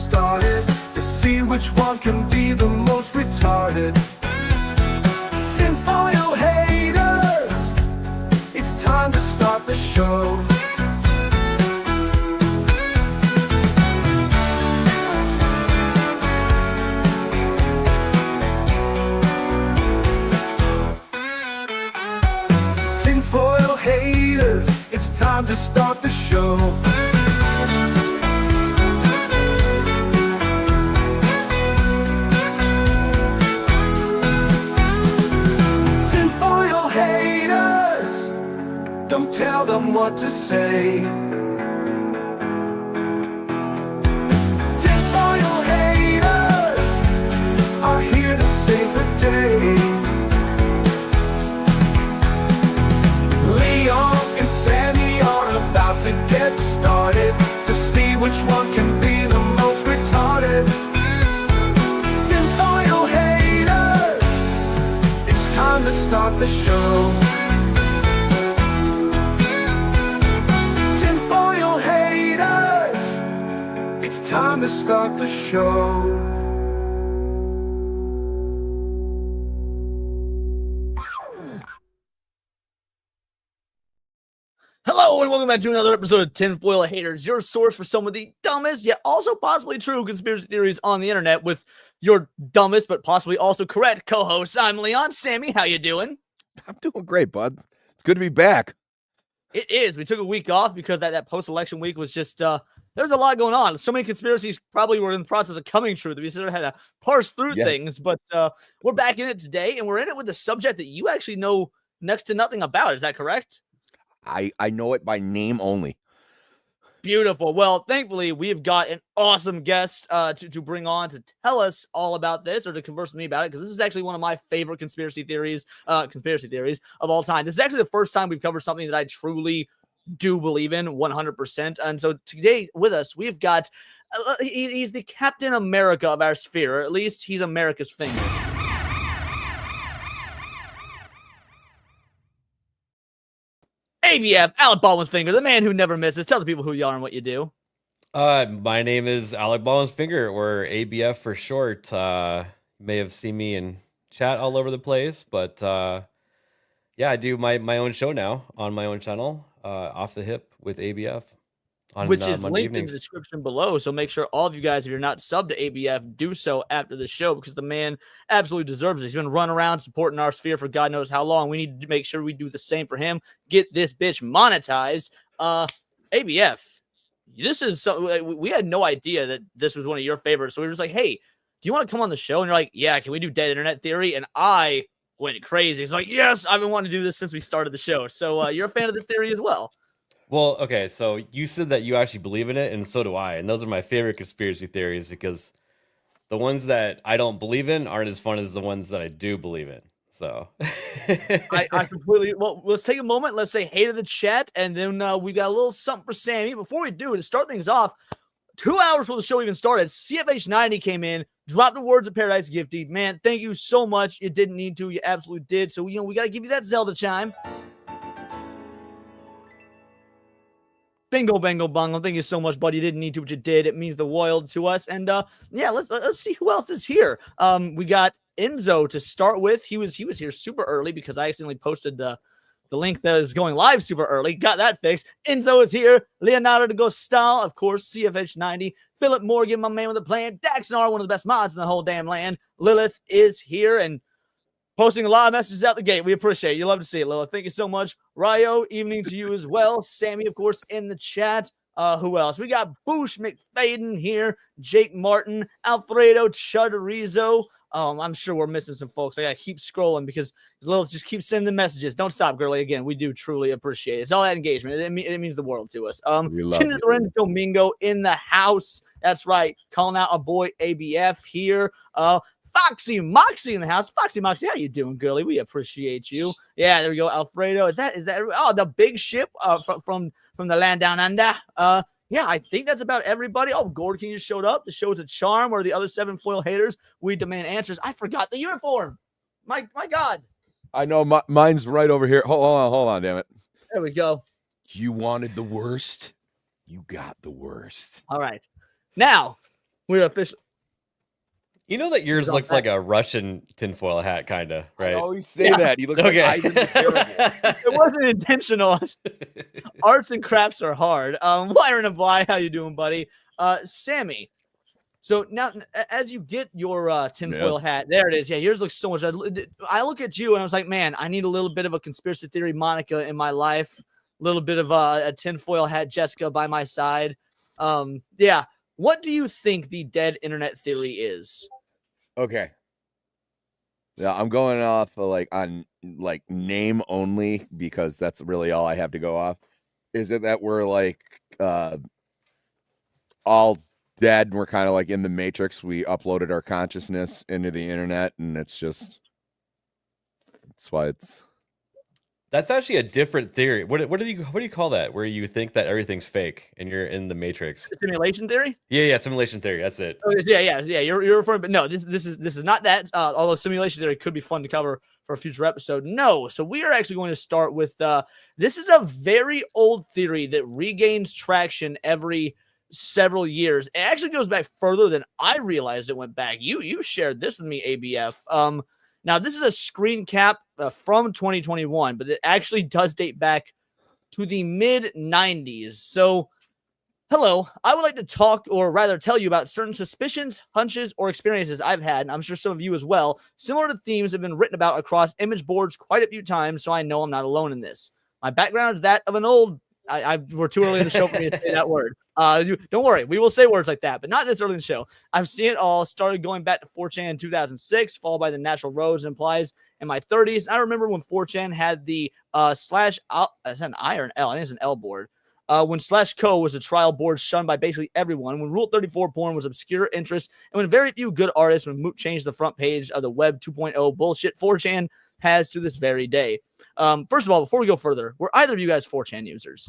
started to see which one can be the most retarded. Tinfoil haters, it's time to start the show. Tinfoil haters, it's time to start the show. Tinfoil haters, don't tell them what to say. Tinfoil haters are here to save the day. To get started, to see which one can be the most retarded. Tinfoil haters, it's time to start the show. Tinfoil haters, it's time to start the show. Hello and welcome back to another episode of Tinfoil Haters, your source for some of the dumbest yet also possibly true conspiracy theories on the internet with your dumbest but possibly also correct co-hosts. I'm Leon. Sammy, how you doing? I'm doing great, bud. It's good to be back. It is. We took a week off because that post-election week was just, there was a lot going on. So many conspiracies probably were in the process of coming true that we sort of had to parse through things. But we're back in it today, and we're in it with a subject that you actually know next to nothing about. Is that correct? I know it by name only. Beautiful. Well, thankfully, we've got an awesome guest to bring on to tell us all about this or to converse with me about it, because this is actually one of my favorite conspiracy theories of all time. This is actually the first time we've covered something that I truly do believe in 100%. And so today with us, we've got, he's the Captain America of our sphere, or at least he's America's finger. ABF, Alec Baldwin's finger, the man who never misses. Tell the people who you are and what you do. My name is Alec Baldwin's finger, or ABF for short. You may have seen me in chat all over the place, but yeah, I do my own show now on my own channel, Off the Hip with ABF. Which is Monday linked evenings. in the description below. So make sure all of you guys, if you're not subbed to ABF, do so after the show, because the man absolutely deserves it. He's been running around supporting our sphere for God knows how long. We need to make sure we do the same for him. Get this bitch monetized. ABF, this is something we had no idea that this was one of your favorites. So we were just like, hey, do you want to come on the show? And you're like, yeah, can we do Dead Internet Theory? And I went crazy. It's like, yes, I've been wanting to do this since we started the show. So you're a fan of this theory as well. Well, okay, so you said that you actually believe in it, and so do I. And those are my favorite conspiracy theories, because the ones that I don't believe in aren't as fun as the ones that I do believe in. So I completely, well, let's take a moment. Let's say hey to the chat, and then we got a little something for Sammy. Before we do, to start things off, 2 hours before the show even started, CFH90 came in, dropped the words of Paradise Gifty. Man, thank you so much. You didn't need to. You absolutely did. So, we got to give you that Zelda chime. Bingo, bango, bongo. Thank you so much, buddy. You didn't need to, but you did. It means the world to us. And yeah, let's see who else is here. We got Enzo to start with. He was here super early because I accidentally posted the link that was going live super early. Got that fixed. Enzo is here. Leonardo de Gostal, of course, CFH90. Philip Morgan, my man with the plan. Daxnar, one of the best mods in the whole damn land. Lilith is here and posting a lot of messages out the gate. We appreciate it. You love to see it, Lilith. Thank you so much. Ryo, evening to you as well. Sammy, of course, in the chat. Who else? We got Boosh McFadden here. Jake Martin. Alfredo Chuderizo. I'm sure we're missing some folks. I got to keep scrolling because Lilith just keeps sending the messages. Don't stop, girlie. Again, we do truly appreciate it. It's all that engagement. It means the world to us. We love Kenneth it. Lorenzo Domingo in the house. That's right. Calling out our boy ABF here. Foxy Moxie in the house. Foxy Moxie, how you doing, girlie? We appreciate you. Yeah, there we go. Alfredo, is that? Oh, the big ship from the land down under. Yeah, I think that's about everybody. Oh, Gord King just showed up. The show's a charm. Where the other 7 foil haters? We demand answers. I forgot the uniform. My God. I know mine's right over here. Hold on, damn it. There we go. You wanted the worst. You got the worst. All right. Now, We're official. You know that yours on looks that. like a Russian tinfoil hat, kind of, I right? always say Yeah. that. He looks like Ivan the Terrible. It wasn't intentional. Arts and crafts are hard. Wyron of Y, how you doing, buddy? Sammy. So now, as you get your tinfoil hat, there it is. Yeah, yours looks so much. I look at you and I was like, man, I need a little bit of a conspiracy theory Monica in my life. A little bit of a tinfoil hat Jessica by my side. Yeah. What do you think the dead internet theory is? Okay. Yeah, I'm going off on name only because that's really all I have to go off. Is it that we're all dead and we're kind of like in the Matrix? We uploaded our consciousness into the internet and that's why it's. That's actually a different theory. What do you call that? Where you think that everything's fake and you're in the Matrix? Simulation theory? Yeah, simulation theory. That's it. Oh, yeah. You're referring, but no, this is not that. Although simulation theory could be fun to cover for a future episode. No, so we are actually going to start with this is a very old theory that regains traction every several years. It actually goes back further than I realized it went back. You shared this with me, ABF. Now this is a screen cap from 2021, but it actually does date back to the mid 90s. So hello, I would like to talk, or rather tell you about certain suspicions, hunches, or experiences I've had, and I'm sure some of you as well. Similar to themes have been written about across image boards quite a few times, so I know I'm not alone in this. My background is that of an old... we're too early in the show for me to say that word. Don't worry, we will say words like that, but not this early in the show. I've seen it all. Started going back to 4chan in 2006, followed by the natural rose implies in my 30s. I remember when 4chan had the slash... is that an I or an L? I think it's an L board. When /co was a trial board shunned by basically everyone, when Rule 34 porn was obscure interest, and when very few good artists when Moot changed the front page of the Web 2.0 bullshit 4chan has to this very day. First of all, before we go further, were either of you guys 4chan users?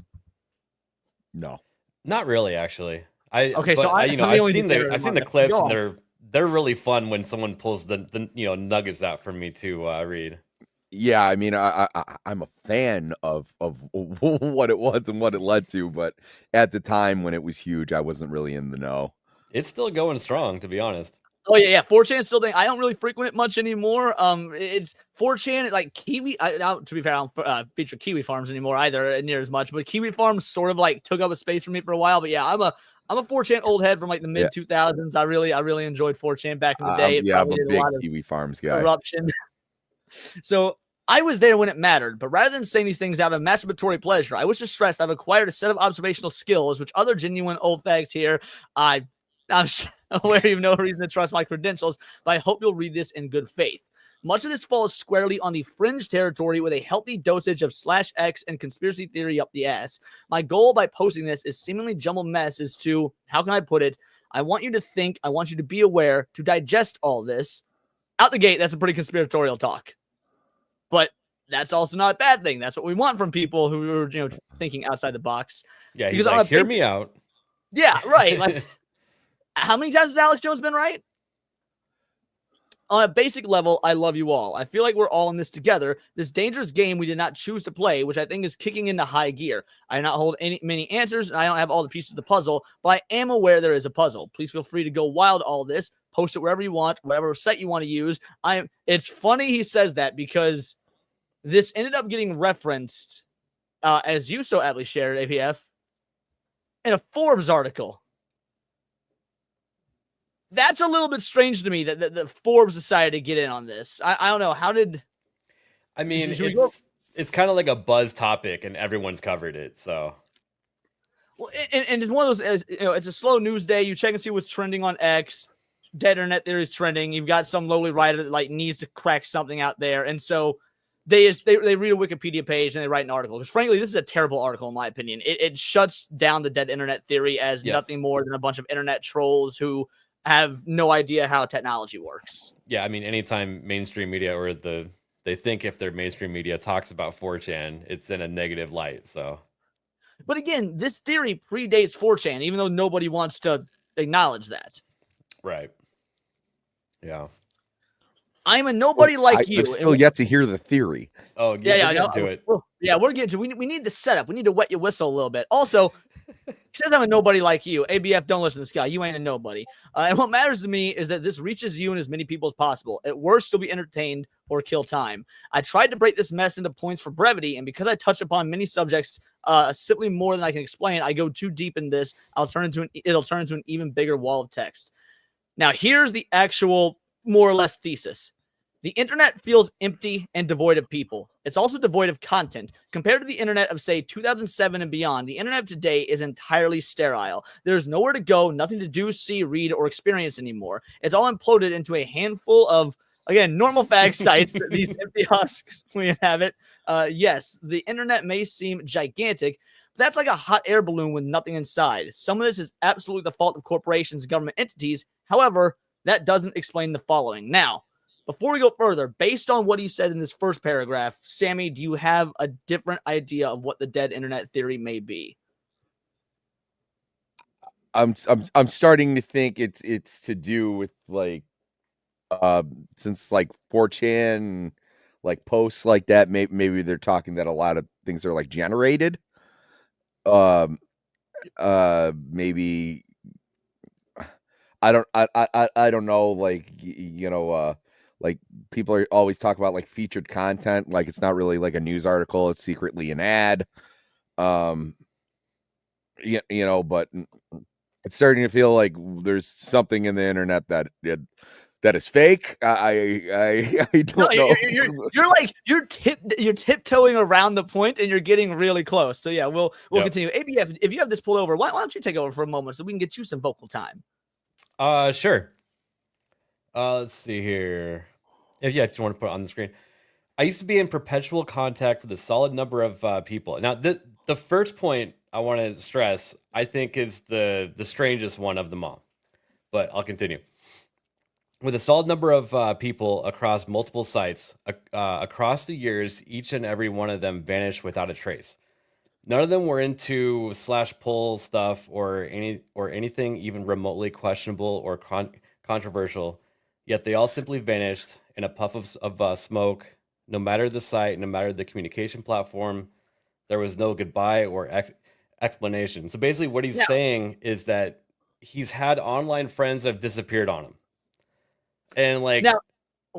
No. Not really, actually. I've seen the clips, and they're really fun when someone pulls the nuggets out for me to read. Yeah, I mean, I'm a fan of what it was and what it led to, but at the time when it was huge, I wasn't really in the know. It's still going strong, to be honest. Oh yeah. 4chan is still thing. I don't really frequent it much anymore. It's 4chan like Kiwi. To be fair, I don't feature Kiwi Farms anymore either near as much. But Kiwi Farms sort of like took up a space for me for a while. But yeah, I'm a 4chan old head from like the mid 2000s. I really enjoyed 4chan back in the day. I'm a big Kiwi Farms guy. Corruption. So I was there when it mattered, but rather than saying these things out of masturbatory pleasure, I wish to stress that I've acquired a set of observational skills, which other genuine old fags here, I'm aware you have no reason to trust my credentials, but I hope you'll read this in good faith. Much of this falls squarely on the fringe territory with a healthy dosage of /X and conspiracy theory up the ass. My goal by posting this is seemingly jumbled mess is to, how can I put it? I want you to think, I want you to be aware, to digest all this. Out the gate, that's a pretty conspiratorial talk. But that's also not a bad thing. That's what we want from people who are, thinking outside the box. Yeah, he's like, hear me out. Yeah, right. Like, how many times has Alex Jones been right? On a basic level, I love you all. I feel like we're all in this together. This dangerous game we did not choose to play, which I think is kicking into high gear. I do not hold many answers, and I don't have all the pieces of the puzzle, but I am aware there is a puzzle. Please feel free to go wild all this. Post it wherever you want, whatever site you want to use. It's funny he says that because this ended up getting referenced, as you so aptly shared, APF, in a Forbes article. That's a little bit strange to me that Forbes decided to get in on this. I don't know. How did... I mean, it's kind of like a buzz topic, and everyone's covered it, so... Well, and it's one of those, it's a slow news day. You check and see what's trending on X. Dead internet theory is trending. You've got some lowly writer that needs to crack something out there, and so they read a Wikipedia page and they write an article. Because frankly, this is a terrible article in my opinion. It shuts down the dead internet theory as nothing more than a bunch of internet trolls who have no idea how technology works. Yeah, I mean, anytime mainstream media or they think if their mainstream media talks about 4chan, it's in a negative light. So, but again, this theory predates 4chan, even though nobody wants to acknowledge that. Right. Yeah. I'm a nobody like you. I've still yet to hear the theory. Oh, Yeah, we'll I know. get to it. Yeah, we're getting to. We need the setup. We need to wet your whistle a little bit. Also, he says I'm a nobody like you. ABF, don't listen to this guy. You ain't a nobody. And what matters to me is that this reaches you and as many people as possible. At worst, you'll be entertained or kill time. I tried to break this mess into points for brevity, and because I touch upon many subjects simply more than I can explain, I go too deep in this. It'll turn into an even bigger wall of text. Now, here's the actual more or less thesis. The internet feels empty and devoid of people. It's also devoid of content. Compared to the internet of, say, 2007 and beyond, the internet of today is entirely sterile. There's nowhere to go, nothing to do, see, read, or experience anymore. It's all imploded into a handful of, again, normal fact sites, these empty husks we inhabit. Yes, the internet may seem gigantic, but that's like a hot air balloon with nothing inside. Some of this is absolutely the fault of corporations and government entities. However, that doesn't explain the following. Now, before we go further, based on what he said in this first paragraph, Sammy, do you have a different idea of what the dead internet theory may be? I'm starting to think it's to do with like since like 4chan, like posts like that, maybe they're talking that a lot of things are like generated. Maybe I don't know, like like people are always talk about like featured content, like it's not really like a news article, it's secretly an ad. But it's starting to feel like there's something in the internet that is fake. I don't know. You're tiptoeing around the point and you're getting really close. So yeah, we'll continue. ABF, if you have this pulled over, why don't you take over for a moment so we can get you some vocal time? Sure. Let's see here. If you want to put it on the screen. I used to be in perpetual contact with a solid number of people. Now, the first point I want to stress, I think, is the strangest one of them all. But I'll continue. With a solid number of people across multiple sites, across the years, each and every one of them vanished without a trace. None of them were into /pull stuff or anything even remotely questionable or controversial. Yet they all simply vanished in a puff of smoke. No matter the site, no matter the communication platform, there was no goodbye or explanation. So basically what he's saying is that he's had online friends that have disappeared on him. And like,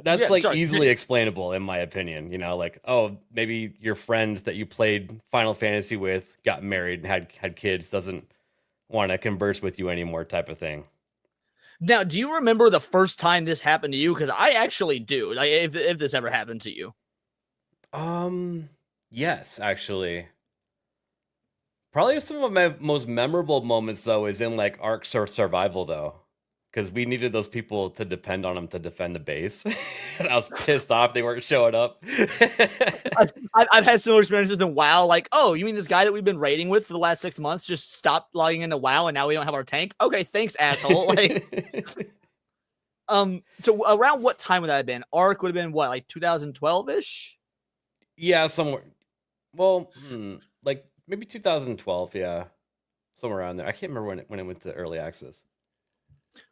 that's easily explainable in my opinion, like, oh, maybe your friend that you played Final Fantasy with got married and had kids, doesn't want to converse with you anymore type of thing. Now, do you remember the first time this happened to you? Because I actually do. Like, if this ever happened to you. Yes, actually. Probably some of my most memorable moments, though, is in like Ark Survival, though. Because we needed those people to depend on them to defend the base. And I was pissed off they weren't showing up. I've had similar experiences in WoW. Like, oh, you mean this guy that we've been raiding with for the last 6 months just stopped logging into WoW and now we don't have our tank? Okay, thanks, asshole. Like, so around what time would that have been? Ark would have been what, like 2012-ish? Yeah, somewhere. Well, like maybe 2012, yeah. Somewhere around there. I can't remember when it went to early access.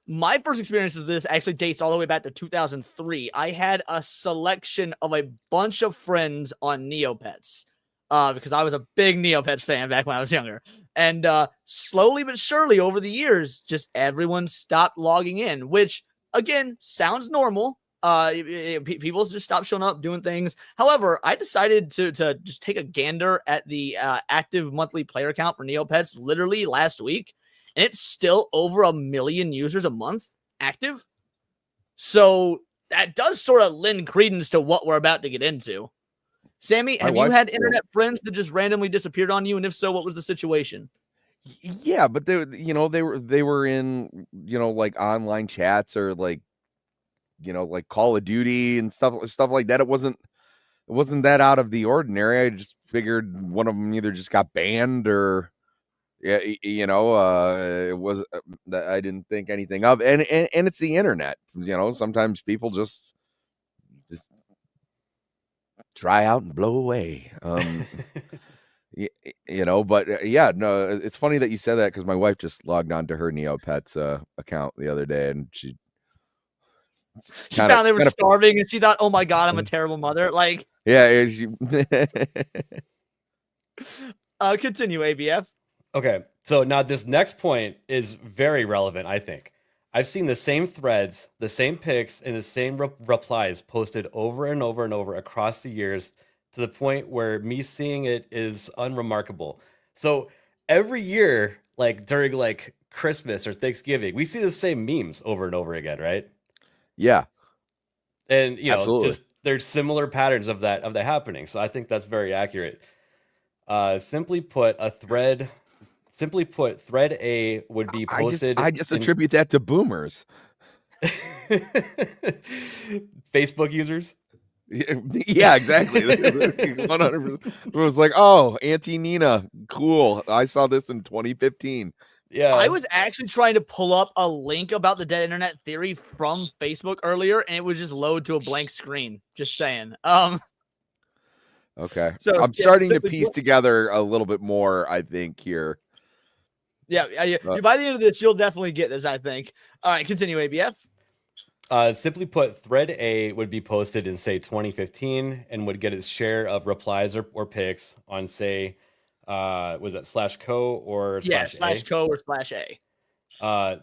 My first experience of this actually dates all the way back to 2003. I had a selection of a bunch of friends on Neopets because I was a big Neopets fan back when I was younger. And slowly but surely over the years, just everyone stopped logging in, which, again, sounds normal. People just stopped showing up, doing things. However, I decided to just take a gander at the active monthly player count for Neopets literally last week. And it's still over 1 million users a month active. So that does sort of lend credence to what we're about to get into. Sammy, have you had internet friends that just randomly disappeared on you? And if so, what was the situation? Yeah, but they were in, like online chats or like, like Call of Duty and stuff like that. It wasn't that out of the ordinary. I just figured one of them either just got banned or it was that I didn't think anything of, and it's the internet. Sometimes people just dry out and blow away. But no, it's funny that you said that because my wife just logged on to her Neopets account the other day, and she She found they were starving, and she thought, "Oh my god, I'm a terrible mother." Like, yeah. Continue, ABF. Okay, so now this next point is very relevant, I think. I've seen the same threads, the same pics, and the same replies posted over and over and over across the years to the point where me seeing it is unremarkable. So every year, like during like Christmas or Thanksgiving, we see the same memes over and over again, right? Yeah. And you know, Absolutely. just there's similar patterns of that happening. So I think that's very accurate. Simply put, thread A would be posted. I just attribute that to boomers. Facebook users. Yeah, exactly. 100%. It was like, oh, Auntie Nina, cool. I saw this in 2015. Yeah, I was actually trying to pull up a link about the dead internet theory from Facebook earlier, and it would just load to a blank screen. Just saying. Okay. So I'm starting to piece together a little bit more, I think, here. Yeah. By the end of this, you'll definitely get this, I think. All right, continue, ABF. Simply put, thread A would be posted in, say, 2015 and would get its share of replies or pics on, say, was that /co or /co or /a.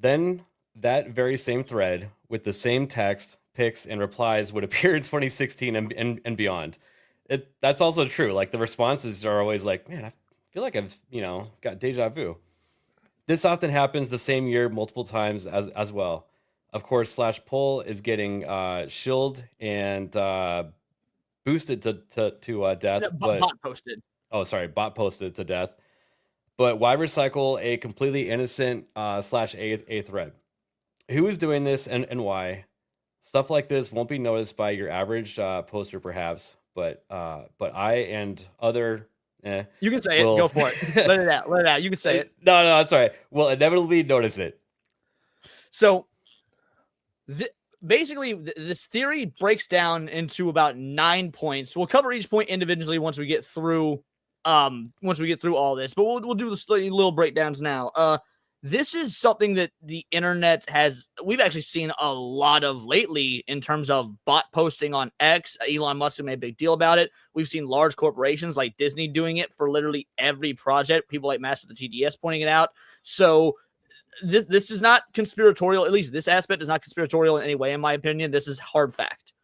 Then that very same thread with the same text, pics, and replies would appear in 2016 and beyond. That's also true. Like the responses are always like, man, I feel like I've got deja vu. This often happens the same year multiple times as well. Of course, /poll is getting shilled and boosted to death. Bot posted. Oh, sorry, bot posted to death. But why recycle a completely innocent /a thread? Who is doing this and why? Stuff like this won't be noticed by your average poster, perhaps, but I and other. You can say it. Go for it. Let it out. Let it out. You can say it. No, that's all right. We'll inevitably notice it. So, basically, this theory breaks down into about 9 points. We'll cover each point individually once we get through. All this, but we'll do the little breakdowns now. This is something that the internet we've actually seen a lot of lately in terms of bot posting on X. Elon Musk made a big deal about it. We've seen large corporations like Disney doing it for literally every project. People like Master of the TDS pointing it out. So this is not conspiratorial. At least this aspect is not conspiratorial in any way, in my opinion. This is hard fact.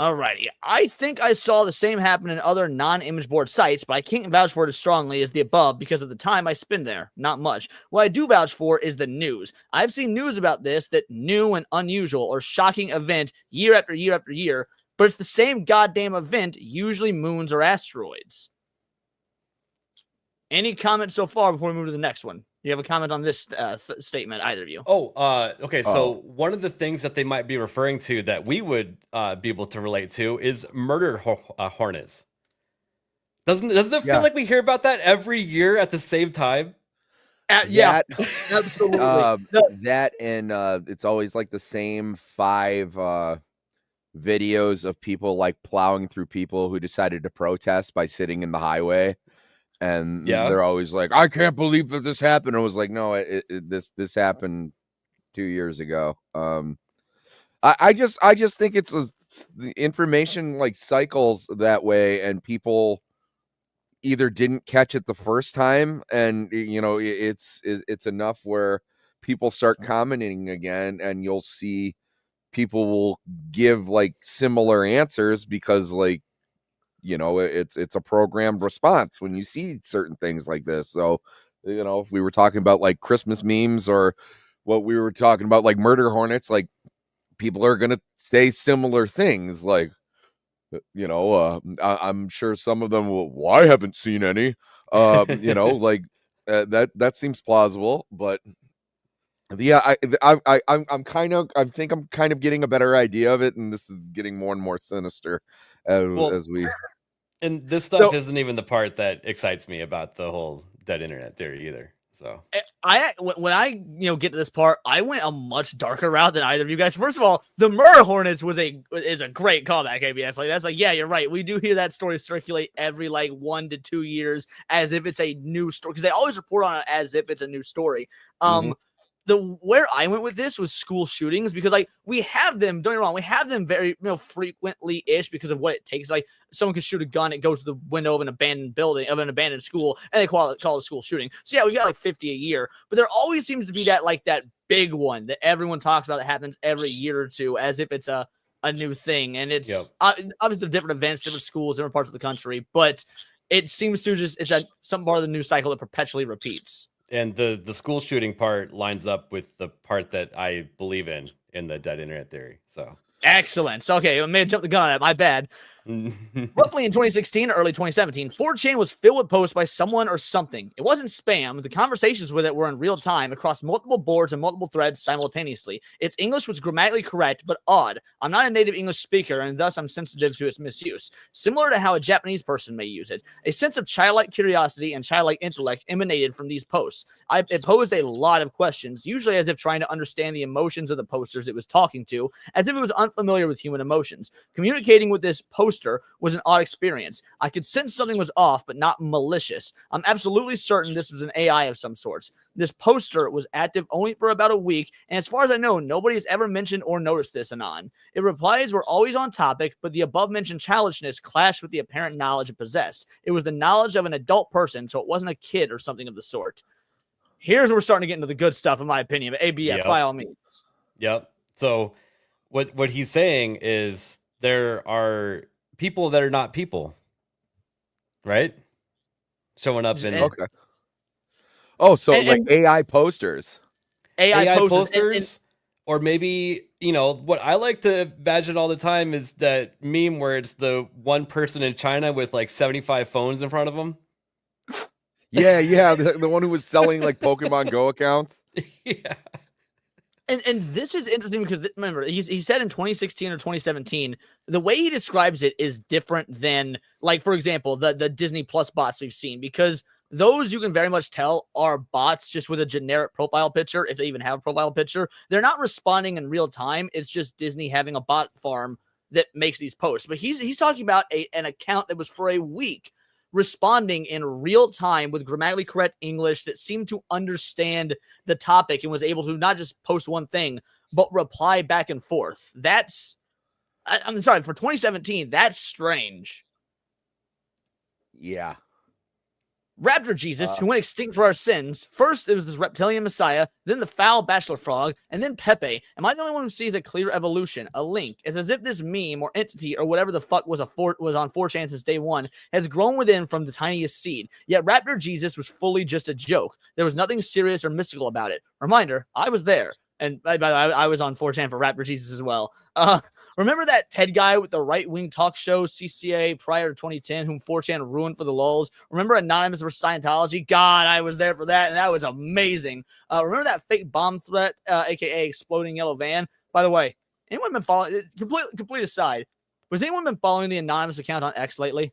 Alrighty, I think I saw the same happen in other non-image board sites, but I can't vouch for it as strongly as the above because of the time I spend there. Not much. What I do vouch for is the news. I've seen news about this, that new and unusual or shocking event year after year after year, but it's the same goddamn event, usually moons or asteroids. Any comments so far before we move to the next one? You have a comment on this statement, either of you? Okay. So one of the things that they might be referring to that we would be able to relate to is murder hornets. Doesn't it feel like we hear about that every year at the same time? Yeah, absolutely. That and it's always like the same 5 videos of people like plowing through people who decided to protest by sitting in the highway. And they're always like, I can't believe that this happened. I was like, no, this happened 2 years ago. I just think the information like cycles that way, and people either didn't catch it the first time, and it's enough where people start commenting again, and you'll see people will give like similar answers because like, it's a programmed response when you see certain things like this. So, if we were talking about like Christmas memes or what we were talking about, like murder hornets, like people are going to say similar things. Like, I'm sure some of them will, well, I haven't seen any, like that seems plausible, but yeah, I think I'm kind of getting a better idea of it. And this is getting more and more sinister as we. And this stuff isn't even the part that excites me about the whole dead internet theory either. So When I get to this part, I went a much darker route than either of you guys. First of all, the Murder Hornets is a great callback, ABF. Like that's like, yeah, you're right. We do hear that story circulate every like 1 to 2 years as if it's a new story, because they always report on it as if it's a new story. Where I went with this was school shootings, because like we have them, don't get me wrong, we have them very frequently ish because of what it takes. Like someone can shoot a gun, it goes to the window of an abandoned building, of an abandoned school, and they call it a school shooting. So yeah, we got like 50 a year, but there always seems to be that big one that everyone talks about that happens every year or two as if it's a new thing. And it's obviously different events, different schools, different parts of the country, but it seems to just it's some part of the news cycle that perpetually repeats. And the school shooting part lines up with the part that I believe in the dead internet theory. So excellent. So, okay, I may have jumped the gun on that. My bad. Roughly in 2016 or early 2017, 4chan was filled with posts by someone or something. It wasn't spam. The conversations with it were in real time across multiple boards and multiple threads simultaneously. Its English was grammatically correct, but odd. I'm not a native English speaker, and thus I'm sensitive to its misuse. Similar to how a Japanese person may use it. A sense of childlike curiosity and childlike intellect emanated from these posts. It posed a lot of questions, usually as if trying to understand the emotions of the posters it was talking to, as if it was unfamiliar with human emotions. Communicating with this poster was an odd experience. I could sense something was off, but not malicious. I'm absolutely certain this was an AI of some sorts. This poster was active only for about a week, and as far as I know, nobody has ever mentioned or noticed this anon. Its replies were always on topic, but the above-mentioned childishness clashed with the apparent knowledge it possessed. It was the knowledge of an adult person, so it wasn't a kid or something of the sort. Here's where we're starting to get into the good stuff, in my opinion, but ABF, by all means. Yep. So what he's saying is there are people that are not people, right? Showing up in okay. Oh, so like AI posters. AI posters, or maybe, what I like to imagine all the time is that meme where it's the one person in China with like 75 phones in front of them. Yeah, the one who was selling like Pokemon Go accounts. Yeah. And this is interesting because remember, he said in 2016 or 2017, the way he describes it is different than, like, for example, the Disney Plus bots we've seen, because those you can very much tell are bots just with a generic profile picture, if they even have a profile picture. They're not responding in real time. It's just Disney having a bot farm that makes these posts. But he's talking about an account that was for a week responding in real time with grammatically correct English that seemed to understand the topic and was able to not just post one thing, but reply back and forth. I'm sorry, for 2017, that's strange. Yeah. Raptor Jesus, who went extinct for our sins. First, it was this reptilian messiah, then the foul bachelor frog, and then Pepe. Am I the only one who sees a clear evolution, a link? It's as if this meme or entity or whatever the fuck was on 4chan since day one has grown within from the tiniest seed. Yet Raptor Jesus was fully just a joke. There was nothing serious or mystical about it. Reminder, I was there. And I was on 4chan for Raptor Jesus as well. Remember that TED guy with the right-wing talk show CCA prior to 2010 whom 4chan ruined for the lulz? Remember Anonymous versus Scientology? God, I was there for that, and that was amazing. Remember that fake bomb threat, a.k.a. exploding yellow van? By the way, anyone been following, complete aside, has anyone been following the Anonymous account on X lately?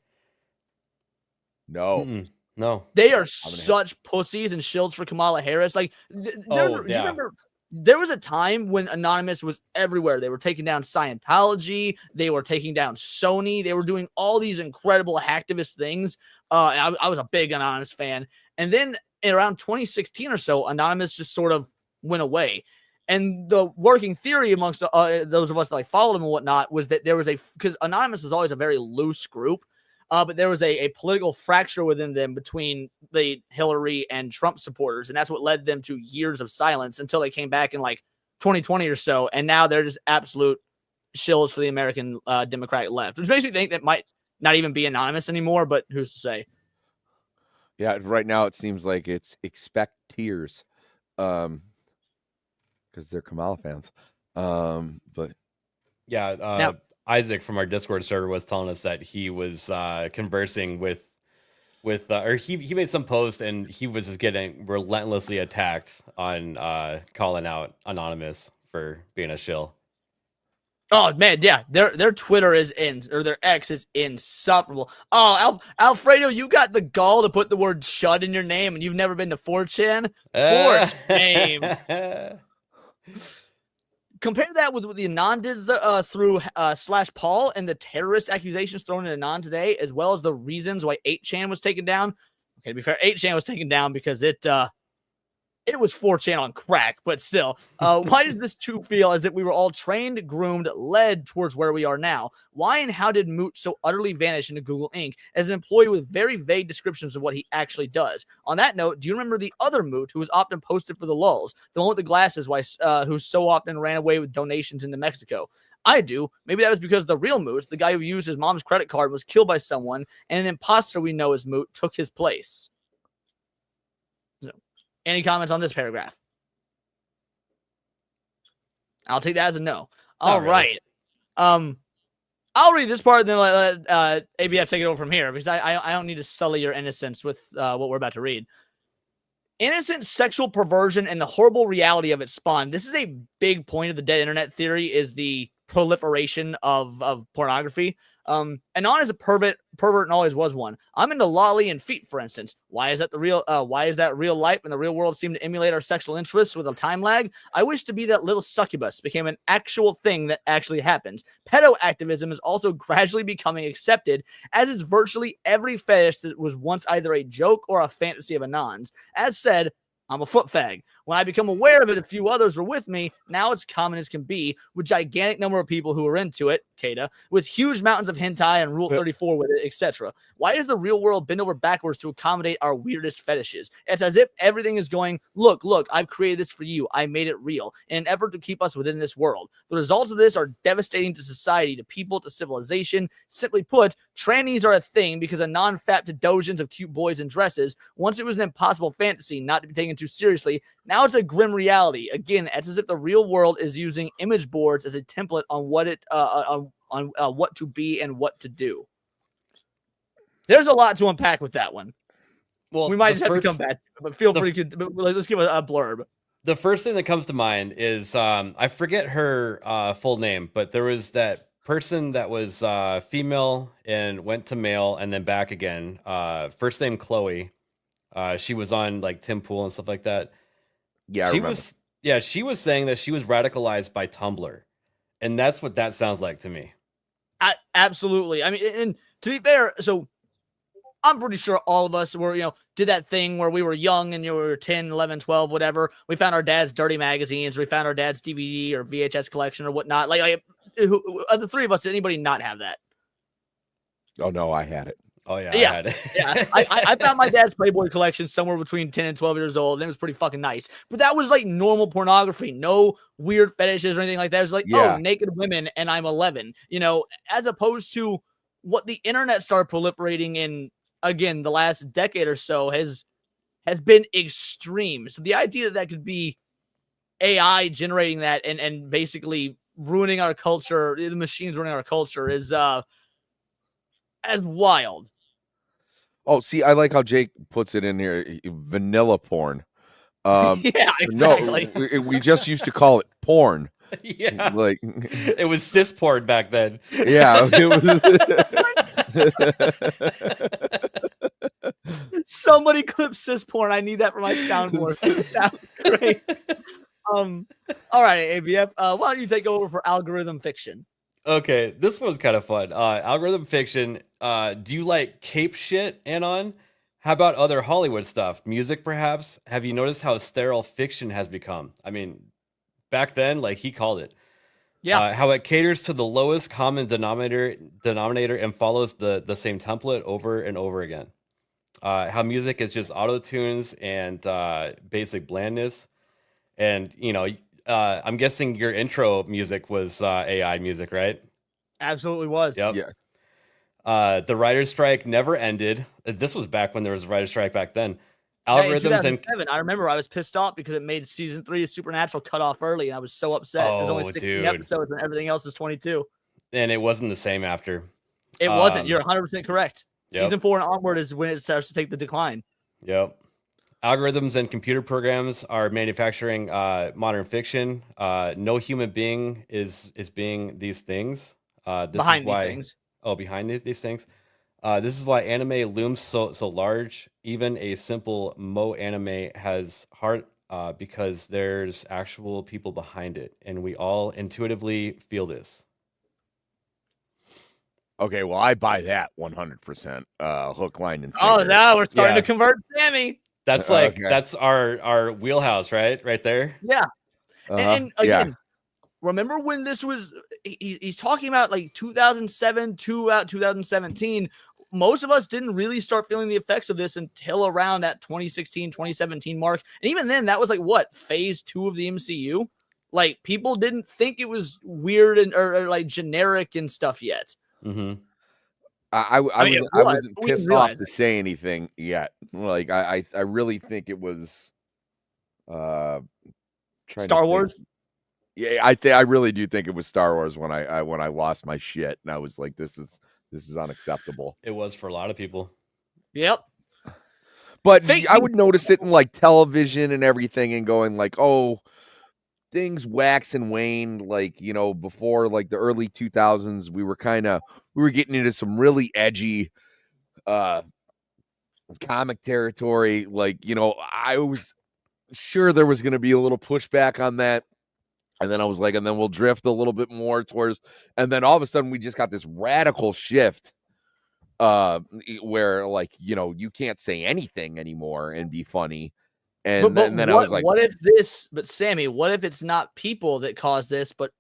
No. Mm-mm. No. They are such pussies and shields for Kamala Harris. Like, you remember... There was a time when Anonymous was everywhere. They were taking down Scientology. They were taking down Sony. They were doing all these incredible hacktivist things. I was a big Anonymous fan. And then around 2016 or so, Anonymous just sort of went away. And the working theory amongst those of us that like followed him and whatnot was that there was because Anonymous was always a very loose group. But there was a political fracture within them between the Hillary and Trump supporters. And that's what led them to years of silence until they came back in like 2020 or so. And now they're just absolute shills for the American Democratic left, which makes me think that might not even be Anonymous anymore, but who's to say? Yeah, right now it seems like it's expect tears because they're Kamala fans. But yeah, now, Isaac from our Discord server was telling us that he was conversing with or he made some post and he was just getting relentlessly attacked on calling out Anonymous for being a shill. Oh man, yeah, their Twitter is or their X is insufferable. Oh, Alfredo, you got the gall to put the word "chud" in your name, and you've never been to 4chan. For shame. Compare that with what the Anon did through /Paul and the terrorist accusations thrown at Anon today, as well as the reasons why 8chan was taken down. Okay, to be fair, 8chan was taken down because it was 4chan on crack, but still. Why does this too feel as if we were all trained, groomed, led towards where we are now? Why and how did Moot so utterly vanish into Google Inc. as an employee with very vague descriptions of what he actually does? On that note, do you remember the other Moot who was often posted for the lulz? The one with the glasses who so often ran away with donations into Mexico? I do. Maybe that was because the real Moot, the guy who used his mom's credit card, was killed by someone, and an imposter we know as Moot took his place. Any comments on this paragraph? I'll take that as a no. All right. I'll read this part and then let ABF take it over from here because I don't need to sully your innocence with what we're about to read. Innocent sexual perversion and the horrible reality of its spawn. This is a big point of the dead internet theory, is the proliferation of pornography. Anon is a pervert and always was one. I'm into lolly and feet, for instance. Why is that real life and the real world seem to emulate our sexual interests with a time lag? I wish to be that little succubus became an actual thing that actually happens. Pedo activism is also gradually becoming accepted, as is virtually every fetish that was once either a joke or a fantasy of Anon's. As said, I'm a foot fag. When I become aware of it, a few others were with me. Now it's common as can be, with gigantic number of people who are into it, Kata, with huge mountains of hentai and Rule 34 with it, etc. Why is the real world bent over backwards to accommodate our weirdest fetishes? It's as if everything is going, look, I've created this for you. I made it real, in an effort to keep us within this world. The results of this are devastating to society, to people, to civilization. Simply put, trannies are a thing because Anon fapped to dojins of cute boys in dresses. Once it was an impossible fantasy not to be taken too seriously, now it's a grim reality. Again, it's as if the real world is using image boards as a template on what what to be and what to do. There's a lot to unpack with that one. Well, we might just have to come back, but feel free to let's give a blurb. The first thing that comes to mind is I forget her full name, but there was that person that was female and went to male and then back again. First name Chloe. She was on like Tim Pool and stuff like that. Yeah, she was saying that she was radicalized by Tumblr, and that's what that sounds like to me. Absolutely. I mean, and to be fair, so I'm pretty sure all of us were, did that thing where we were young and we were 10, 11, 12, whatever. We found our dad's dirty magazines. We found our dad's DVD or VHS collection or whatnot. Like of the three of us, did anybody not have that? Oh no, I had it. Oh yeah, yeah, I had it. Yeah. I found my dad's Playboy collection somewhere between 10 and 12 years old, and it was pretty fucking nice. But that was like normal pornography, no weird fetishes or anything like that. It was like, oh, naked women, and I'm 11. As opposed to what the internet started proliferating in, again, the last decade or so has been extreme. So the idea that could be AI generating that and basically ruining our culture, the machines ruining our culture, is as wild. Oh, see, I like how Jake puts it in here. Vanilla porn. Yeah, exactly. No, we just used to call it porn. Yeah, like it was cis porn back then. Yeah, it was. Somebody clip cis porn. I need that for my soundboard. Sounds great. All right, ABF. Why don't you take over for algorithm fiction? Okay, this one's kind of fun. Algorithm fiction. Do you like cape shit, Anon? How about other Hollywood stuff? Music, perhaps? Have you noticed how sterile fiction has become? I mean, back then, like he called it. Yeah. How it caters to the lowest common denominator and follows the same template over and over again. How music is just auto tunes and basic blandness, and I'm guessing your intro music was AI music, right? Absolutely was. Yep. Yeah. The writer's strike never ended. This was back when there was a writer's strike back then. Algorithms in 2007, I remember I was pissed off because it made season 3 of Supernatural cut off early, and I was so upset. It was only 16 episodes, and everything else was 22. And it wasn't the same after. It wasn't. You're 100% correct. Yep. Season 4 and onward is when it starts to take the decline. Yep. algorithms and computer programs are manufacturing modern fiction. No human being is being these things. This Behind is these why. things. Oh, behind these things. This is why anime looms so large. Even a simple mo anime has heart because there's actual people behind it, and we all intuitively feel this. Okay, well, I buy that 100%. Hook, line, and Oh, sinker. now we're starting Yeah. to convert Sammy. That's like Okay. that's our wheelhouse, right there. Yeah. And Yeah. again, remember when this was, he's talking about like 2007 to about 2017. Most of us didn't really start feeling the effects of this until around that 2016, 2017 mark. And even then, that was like what, phase 2 of the MCU? Like, people didn't think it was weird and or like generic and stuff yet. Mm-hmm. I mean, it wasn't we didn't pissed off realize to it. say anything yet. Like I really think it was trying to Star think. Wars? Yeah, I really do think it was Star Wars when I lost my shit and I was like, this is unacceptable. It was for a lot of people. Yep. But Fake I would notice it in like television and everything and going like, oh, things wax and wane. Like, you know, before like the early 2000s, we were getting into some really edgy comic territory. Like, you know, I was sure there was going to be a little pushback on that. And then I was like, and then we'll drift a little bit more towards, and then all of a sudden we just got this radical shift where like, you know, you can't say anything anymore and be funny. And But then I was like, what if this, but Sammy, what if it's not people that cause this, but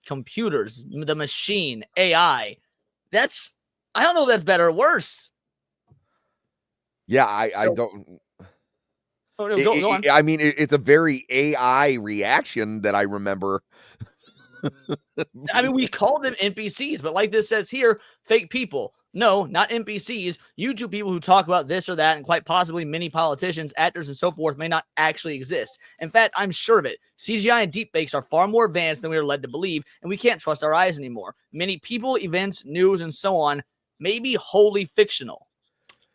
computers, the machine, AI? I don't know if that's better or worse. yeah, I don't. Oh, no, go on. I mean, it's a very AI reaction that I remember. I mean, we call them NPCs, but like this says here, fake people. No, not NPCs. YouTube people who talk about this or that, and quite possibly many politicians, actors, and so forth may not actually exist. In fact, I'm sure of it. CGI and deepfakes are far more advanced than we are led to believe, and we can't trust our eyes anymore. Many people, events, news, and so on may be wholly fictional.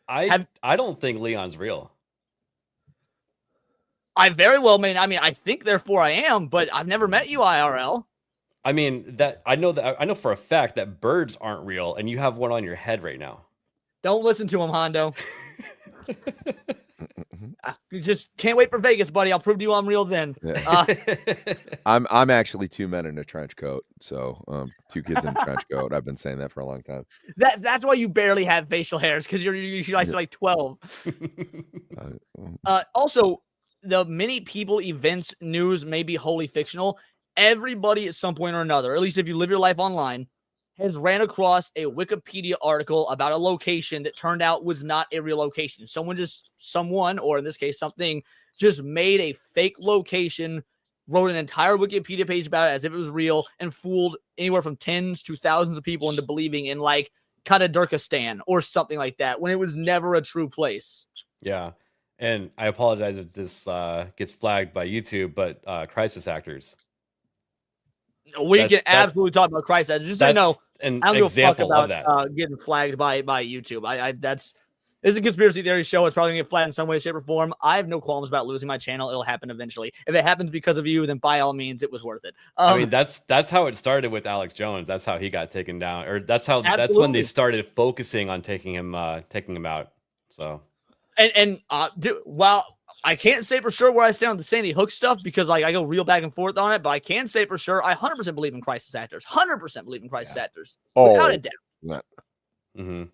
I don't think Leon's real. I very well may. I mean, I think therefore I am, but I've never met you IRL. I mean, I know for a fact that birds aren't real, and you have one on your head right now. Don't listen to him, Hondo. You just can't wait for Vegas, buddy. I'll prove to you I'm real then. Yeah. I'm actually 2 men in a trench coat. So 2 kids in a trench coat. I've been saying that for a long time. That's why you barely have facial hairs, because you're like 12. Also, the many people, events, news may be wholly fictional. Everybody at some point or another, at least if you live your life online, has ran across a Wikipedia article about a location that turned out was not a real location. Someone, or in this case, something, just made a fake location, wrote an entire Wikipedia page about it as if it was real, and fooled anywhere from tens to thousands of people into believing in like Katadirkistan or something like that, when it was never a true place. Yeah. And I apologize if this gets flagged by YouTube, but crisis actors. We can absolutely talk about crisis actors. Just so you know, an I don't give a fuck example of that. about getting flagged by YouTube. It's a conspiracy theory show. It's probably gonna get flagged in some way, shape, or form. I have no qualms about losing my channel. It'll happen eventually. If it happens because of you, then by all means, it was worth it. I mean, that's how it started with Alex Jones. That's how he got taken down, or that's when they started focusing on taking him out. So, while I can't say for sure where I stand on the Sandy Hook stuff, because like I go real back and forth on it, but I can say for sure I 100% believe in crisis actors. 100% believe in crisis actors, without a doubt. Mm-hmm.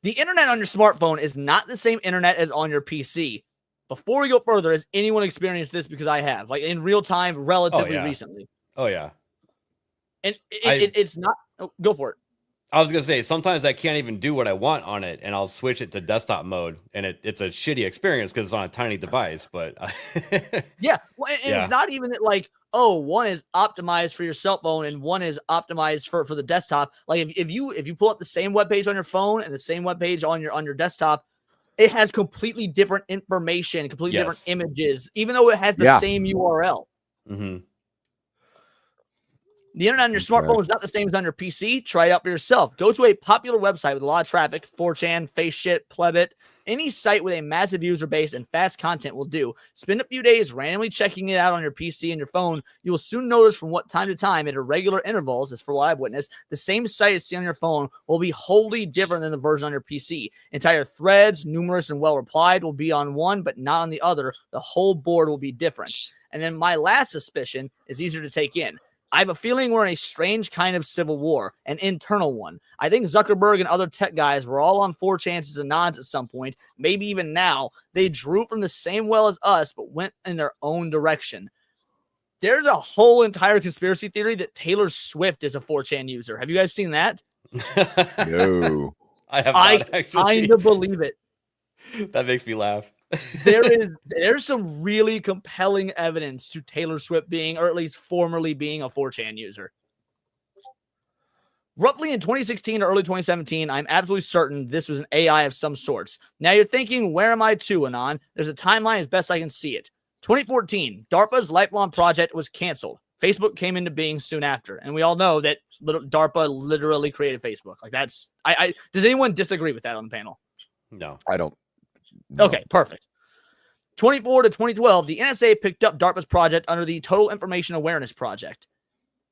The internet on your smartphone is not the same internet as on your PC. Before we go further, has anyone experienced this? Because I have, like in real time, relatively recently. Oh yeah. And it's not. Oh, go for it. I was gonna say sometimes I can't even do what I want on it, and I'll switch it to desktop mode, and it's a shitty experience because it's on a tiny device. But yeah, well, and it's not even that like, oh, one is optimized for your cell phone and one is optimized for the desktop. Like if you pull up the same webpage on your phone and the same webpage on your desktop, it has completely different information, completely different images, even though it has the same URL. Mm-hmm. The internet on your smartphone is not the same as on your PC. Try it out for yourself. Go to a popular website with a lot of traffic, 4chan, FaceShit, Plebit. Any site with a massive user base and fast content will do. Spend a few days randomly checking it out on your PC and your phone. You will soon notice from time to time at irregular intervals, as for what I've witnessed, the same site as seen on your phone will be wholly different than the version on your PC. Entire threads, numerous and well replied, will be on one, but not on the other. The whole board will be different. And then my last suspicion is easier to take in. I have a feeling we're in a strange kind of civil war, an internal one. I think Zuckerberg and other tech guys were all on 4chances and nods at some point, maybe even now. They drew from the same well as us, but went in their own direction. There's a whole entire conspiracy theory that Taylor Swift is a 4chan user. Have you guys seen that? No. I have not actually. I kind of believe it. That makes me laugh. There's some really compelling evidence to Taylor Swift being, or at least formerly being, a 4chan user. Roughly in 2016 or early 2017, I'm absolutely certain this was an AI of some sorts. Now you're thinking, where am I to, Anon? There's a timeline as best I can see it. 2014, DARPA's lifelong project was canceled. Facebook came into being soon after, and we all know that DARPA literally created Facebook. Like that's, does anyone disagree with that on the panel? No, I don't. No. Okay, perfect. 24 to 2012, the NSA picked up DARPA's project under the Total Information Awareness Project.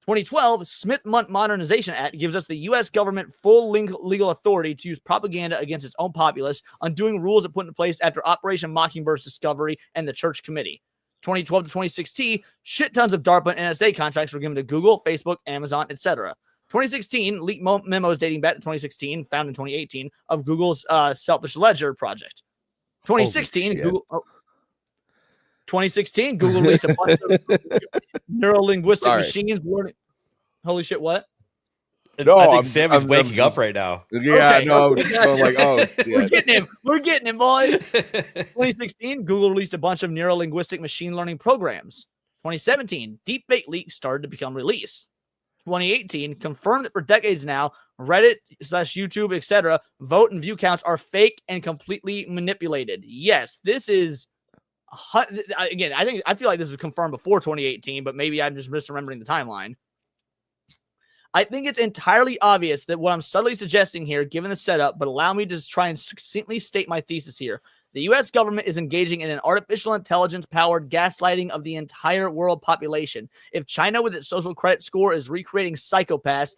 2012, Smith-Mundt Modernization Act gives us the U.S. government full legal authority to use propaganda against its own populace, undoing rules it put into place after Operation Mockingbird's discovery and the Church Committee. 2012 to 2016, shit tons of DARPA and NSA contracts were given to Google, Facebook, Amazon, etc. 2016, leaked memos dating back to 2016, found in 2018, of Google's Selfish Ledger project. 2016, Google. 2016, Google released a bunch of neuro-linguistic machines learning. Holy shit! What? No, I think Sam is waking up right now. Yeah, okay, no, okay. so like, oh, We're getting him. We're getting him, boys. 2016, Google released a bunch of neuro-linguistic machine learning programs. 2017, deepfake leaks started to become released. 2018, confirmed that for decades now, Reddit / YouTube, etc., vote and view counts are fake and completely manipulated. Yes, this is again. I feel like this was confirmed before 2018, but maybe I'm just misremembering the timeline. I think it's entirely obvious that what I'm subtly suggesting here, given the setup, but allow me to just try and succinctly state my thesis here. The U.S. government is engaging in an artificial intelligence-powered gaslighting of the entire world population. If China, with its social credit score, is recreating psychopaths,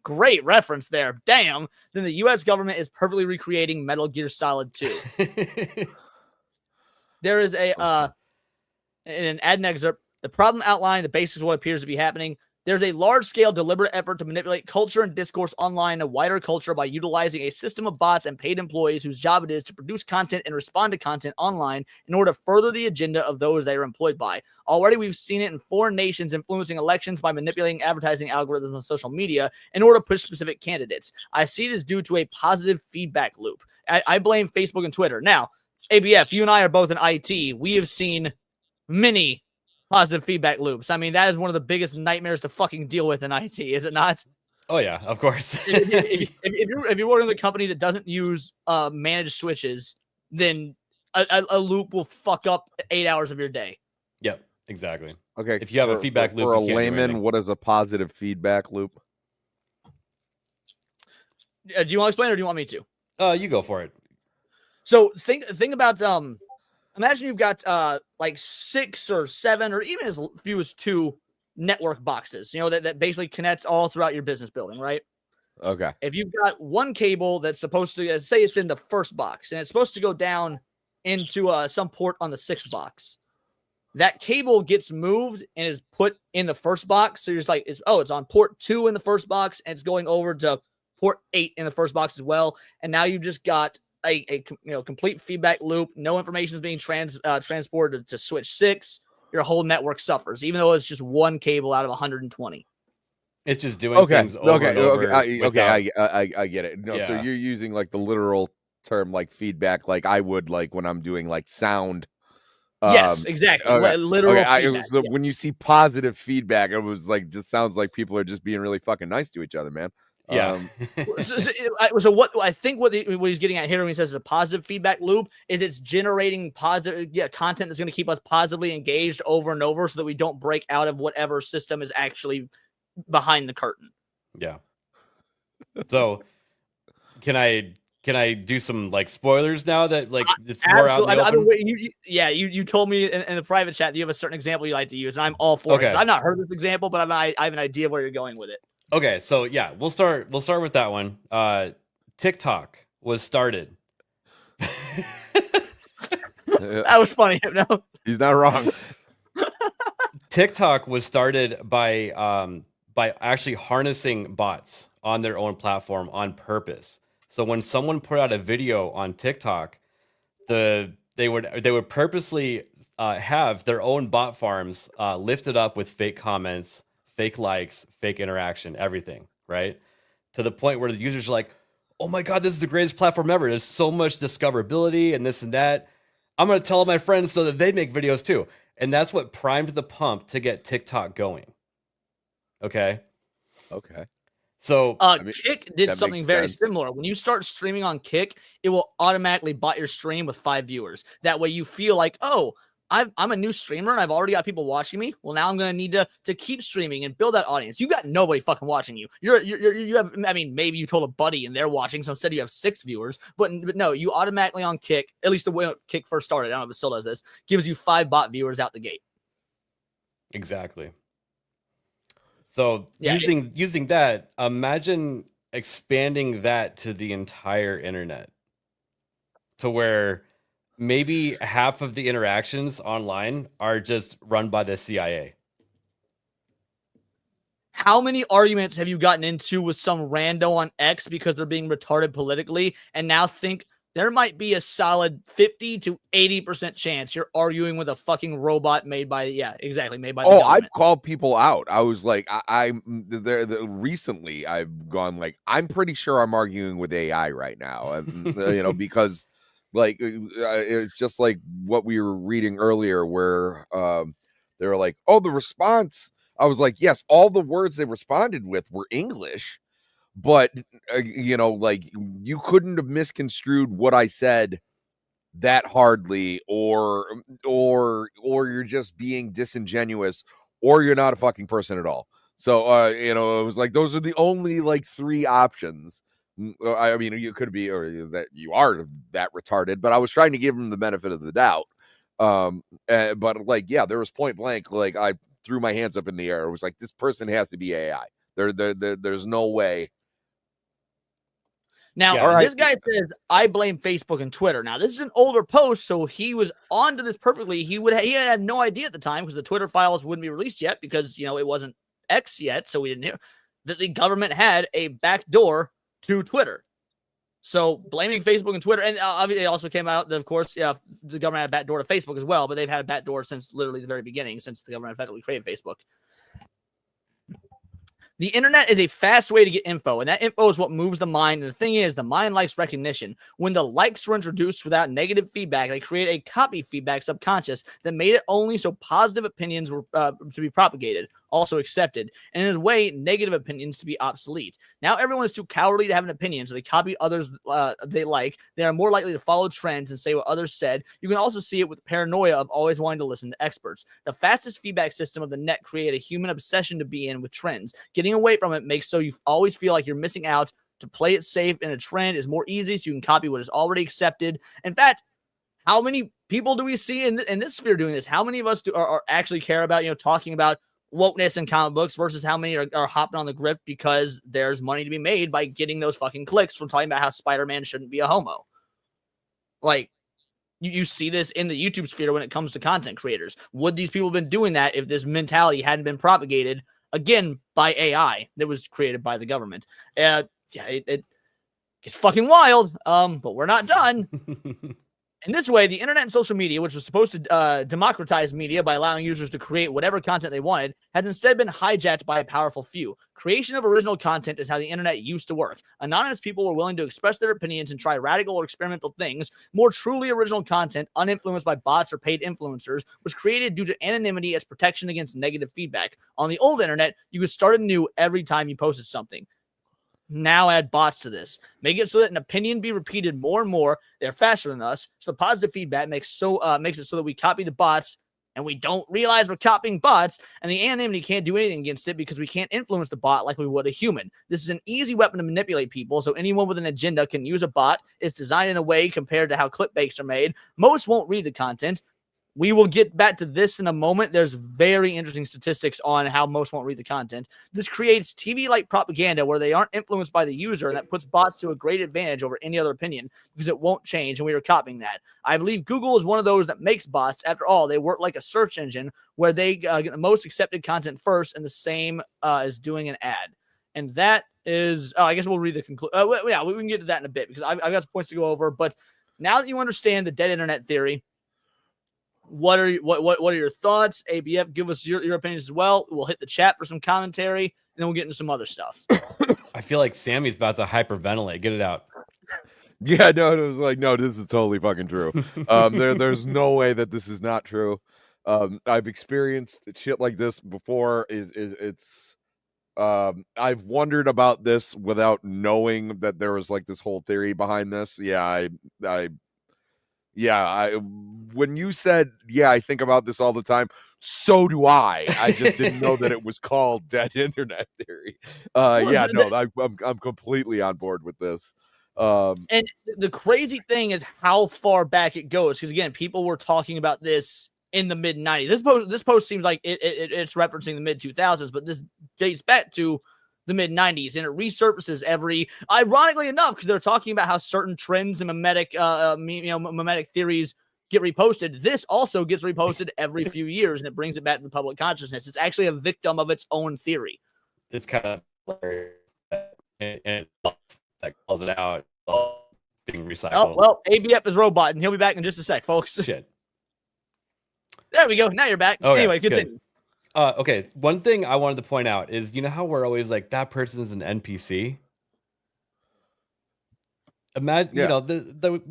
great reference there, damn, then the U.S. government is perfectly recreating Metal Gear Solid 2. There is an ad excerpt. The problem outlined, the basis of what appears to be happening. There's a large-scale deliberate effort to manipulate culture and discourse online in a wider culture by utilizing a system of bots and paid employees whose job it is to produce content and respond to content online in order to further the agenda of those they are employed by. Already, we've seen it in foreign nations influencing elections by manipulating advertising algorithms on social media in order to push specific candidates. I see it as due to a positive feedback loop. I blame Facebook and Twitter. Now, ABF, you and I are both in IT. We have seen many positive feedback loops. I mean, that is one of the biggest nightmares to fucking deal with in IT, is it not? Oh yeah, of course. if you're working with a company that doesn't use managed switches, then a loop will fuck up 8 hours of your day. Yep, exactly. Okay. If you have a feedback loop, for a you can't do layman, anything. what is a positive feedback loop? Do you want to explain, or do you want me to? You go for it. So think about imagine you've got like 6 or 7 or even as few as 2 network boxes, you know, that basically connect all throughout your business building, right? Okay. If you've got one cable that's supposed to, say it's in the first box and it's supposed to go down into some port on the 6th box, that cable gets moved and is put in the first box. So you're just like, it's on port 2 in the first box and it's going over to port 8 in the first box as well. And now you've just got a complete feedback loop. No information is being transported to switch 6. Your whole network suffers, even though it's just one cable out of 120. It's just doing things over and over. I get it. No, so Yeah. you're using like the literal term like feedback, like I would like when I'm doing like sound. Yes, exactly. Okay. Literal feedback. So when you see positive feedback, it was like just sounds like people are just being really fucking nice to each other, man. Yeah. So what I think what he's getting at here when he says it's a positive feedback loop is it's generating positive content that's going to keep us positively engaged over and over so that we don't break out of whatever system is actually behind the curtain. Yeah. So can I do some like spoilers now that like it's more out in the Absolutely. I've been open? waiting. You told me in the private chat that you have a certain example you like to use, and I'm all for it. 'Cause Okay. I've not heard this example, but I have an idea of where you're going with it. Okay, so yeah, we'll start with that one. TikTok was started. That was funny. No. He's not wrong. TikTok was started by actually harnessing bots on their own platform on purpose. So when someone put out a video on TikTok, they would purposely have their own bot farms lifted up with fake comments, fake likes, fake interaction, everything, right? To the point where the users are like, "Oh my god, this is the greatest platform ever. There's so much discoverability and this and that. I'm going to tell my friends so that they make videos too." And that's what primed the pump to get TikTok going. Okay. Okay. So Kick did that something makes very sense. similar. When you start streaming on Kick, it will automatically bot your stream with 5 viewers. That way you feel like, oh, I'm a new streamer and I've already got people watching me. Well, now I'm going to need to keep streaming and build that audience. You got nobody fucking watching you. You have, I mean, maybe you told a buddy and they're watching, so instead you have 6 viewers. But no, you automatically on Kick, at least the way Kick first started, I don't know if it still does this, gives you 5 bot viewers out the gate. exactly. So Yeah, using that, imagine expanding that to the entire internet, to where maybe half of the interactions online are just run by the CIA. How many arguments have you gotten into with some rando on X because they're being retarded politically, and now think there might be a solid 50 to 80% chance you're arguing with a fucking robot made by the government? I've called people out. I was like, recently I've gone like, I'm pretty sure I'm arguing with AI right now, and because like it's just like what we were reading earlier, where they were like, oh, the response. I was like, yes, all the words they responded with were English. But like you couldn't have misconstrued what I said that hardly, or you're just being disingenuous, or you're not a fucking person at all. So it was like those are the only like 3 options. I mean, you could be, or that you are that retarded, but I was trying to give him the benefit of the doubt. But like, yeah, there was point blank, like I threw my hands up in the air. It was like, this person has to be AI. There's no way. Now, This guy says, I blame Facebook and Twitter. Now, this is an older post, so he was onto this perfectly. He had no idea at the time because the Twitter files wouldn't be released yet because, it wasn't X yet, so we didn't hear that the government had a backdoor to Twitter. So blaming Facebook and Twitter, and obviously it also came out that, of course, the government had a backdoor to Facebook as well, but they've had a backdoor since literally the very beginning, since the government effectively created Facebook. The internet is a fast way to get info, and that info is what moves the mind. And the thing is, the mind likes recognition. When the likes were introduced without negative feedback, they create a copy feedback subconscious that made it only so positive opinions were to be propagated, also accepted, and in a way, negative opinions to be obsolete. Now everyone is too cowardly to have an opinion, so they copy others they like. They are more likely to follow trends and say what others said. You can also see it with the paranoia of always wanting to listen to experts. The fastest feedback system of the net created a human obsession to be in with trends. Getting away from it makes so you always feel like you're missing out. To play it safe in a trend is more easy, so you can copy what is already accepted. In fact, how many people do we see in this sphere doing this? How many of us are actually care about, talking about wokeness in comic books versus how many are hopping on the grip because there's money to be made by getting those fucking clicks from talking about how Spider-Man shouldn't be a homo? Like, you see this in the YouTube sphere when it comes to content creators. Would these people have been doing that if this mentality hadn't been propagated, again, by AI that was created by the government? It gets fucking wild, but we're not done. In this way, the internet and social media, which was supposed to democratize media by allowing users to create whatever content they wanted, has instead been hijacked by a powerful few. Creation of original content is how the internet used to work. Anonymous people were willing to express their opinions and try radical or experimental things. More truly original content, uninfluenced by bots or paid influencers, was created due to anonymity as protection against negative feedback. On the old internet, you could start anew every time you posted something. Now add bots to this. Make it so that an opinion be repeated more and more. They're faster than us. So the positive feedback makes it so that we copy the bots and we don't realize we're copying bots, and the anonymity can't do anything against it because we can't influence the bot like we would a human. This is an easy weapon to manipulate people, so anyone with an agenda can use a bot. It's designed in a way compared to how clickbaits are made. Most won't read the content. We will get back to this in a moment. There's very interesting statistics on how most won't read the content. This creates TV-like propaganda where they aren't influenced by the user, and that puts bots to a great advantage over any other opinion because it won't change, and we are copying that. I believe Google is one of those that makes bots. After all, they work like a search engine where they get the most accepted content first, and the same as doing an ad. And that is, I guess we'll read the conclusion. Yeah, we can get to that in a bit because I've got some points to go over. But now that you understand the dead internet theory, what are your thoughts? ABF, give us your opinions as well. We'll hit the chat for some commentary, and then we'll get into some other stuff. I feel like Sammy's about to hyperventilate. Get it out. Yeah, no, this is totally fucking true. There's no way that this is not true. I've experienced shit like this before. I've wondered about this without knowing that there was like this whole theory behind this. When you said, I think about this all the time, so do I. I just didn't know that it was called dead internet theory. I'm completely on board with this. And the crazy thing is how far back it goes. Because again, people were talking about this in the mid 90s. This post seems like it's referencing the mid 2000s, but this dates back to the mid 90s, and it resurfaces ironically enough, because they're talking about how certain trends and mimetic theories get reposted. This also gets reposted every few years, and it brings it back to the public consciousness. It's actually a victim of its own theory. It's kind of and that calls it out being recycled. Oh, well, ABF is robot, and he'll be back in just a sec, folks. Shit. There we go. Now you're back. Okay, anyway, continue. Good. Okay, one thing I wanted to point out is, you know how we're always like, that person's an NPC? Imagine,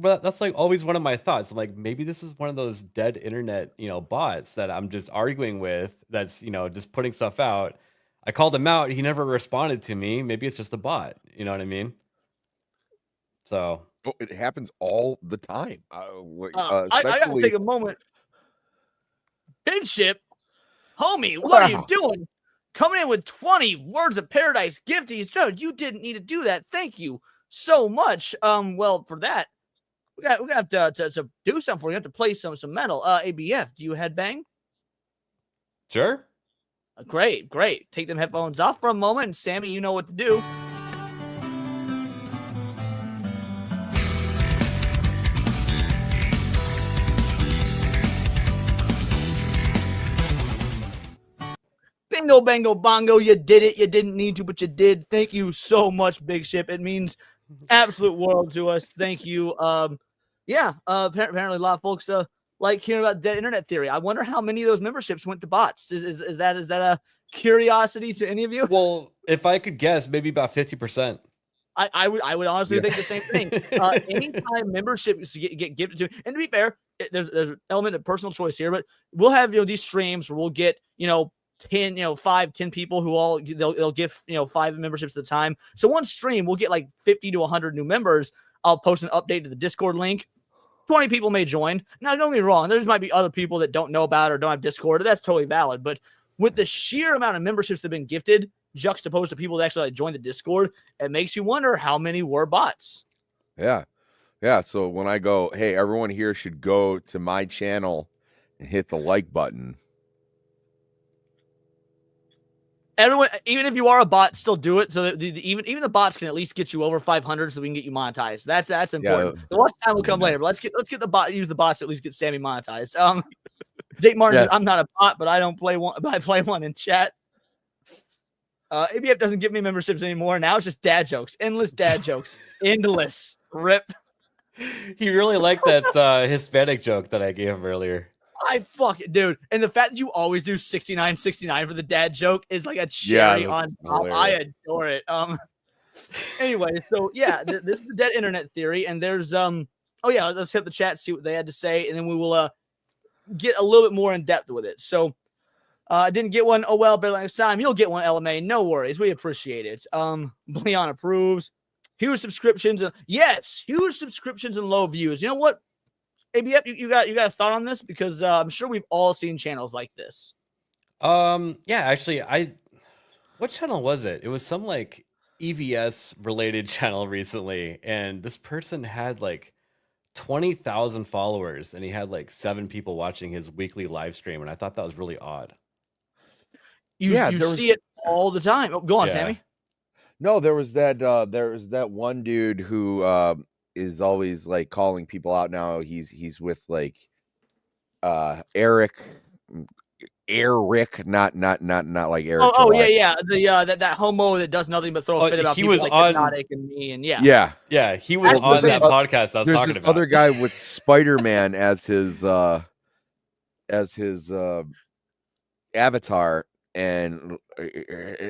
that's like always one of my thoughts. I'm like, maybe this is one of those dead internet, bots that I'm just arguing with, that's, just putting stuff out. I called him out. He never responded to me. Maybe it's just a bot. You know what I mean? So. It happens all the time. I got to take a moment. Big Ship. Homie, what are you doing? Coming in with 20 words of paradise gifties. No, you didn't need to do that. Thank you so much. Well, for that, we got to do something for you. We have to play some metal. ABF, do you headbang? Sure. Great. Take them headphones off for a moment, and Sammy, you know what to do. Bingo, bango, bongo. You did it. You didn't need to, but you did. Thank you so much, Big Ship. It means absolute world to us. Thank you. Apparently a lot of folks like hearing about dead internet theory. I wonder how many of those memberships went to bots. Is that a curiosity to any of you? Well, if I could guess, maybe about 50%. I would honestly think the same thing. Anytime memberships get gifted to, and to be fair, there's an element of personal choice here, but we'll have these streams where we'll get 10 people who they'll give 5 memberships at a time. So one stream we'll get like 50 to 100 new members. I'll post an update to the Discord link. 20 people may join. Now, don't get me wrong, there might be other people that don't know about it or don't have Discord. That's totally valid. But with the sheer amount of memberships that have been gifted, juxtaposed to people that actually join the Discord, it makes you wonder how many were bots. Yeah. So when I go, hey, everyone here should go to my channel and hit the like button. Everyone, even if you are a bot, still do it. So that even the bots can at least get you over 500, so we can get you monetized. That's important. Yeah. The watch time will come later, but let's get the bot. Use the bots to at least get Sammy monetized. Jake Martin, yes. I'm not a bot, but I don't play one. But I play one in chat. ABF doesn't give me memberships anymore. Now it's just dad jokes, endless dad jokes, endless. Rip. He really liked that Hispanic joke that I gave him earlier. I fuck it, dude. And the fact that you always do 69 for the dad joke is like a cherry on top. I adore it. Anyway, so yeah, this is the dead internet theory, and there's let's hit the chat, see what they had to say, and then we will get a little bit more in depth with it. So I didn't get one. Oh well, better next time. You'll get one, LMA. No worries. We appreciate it. Leon approves. Huge subscriptions. Yes, huge subscriptions and low views. You know what? ABF, you got a thought on this? Because I'm sure we've all seen channels like this. Yeah, actually, what channel was it? It was some like EVS related channel recently, and this person had like 20,000 followers, and he had like 7 people watching his weekly live stream, and I thought that was really odd. You see it all the time. Oh, go on, Yeah. Sammy. No, there was that one dude who is always like calling people out now. He's with like Eric, not like Eric. Oh July. yeah. That homo that does nothing but throw a fit about he people was like on- Hypnotic and me, and yeah. He was on that podcast I was There's talking this about. other guy with Spider-Man as his avatar, and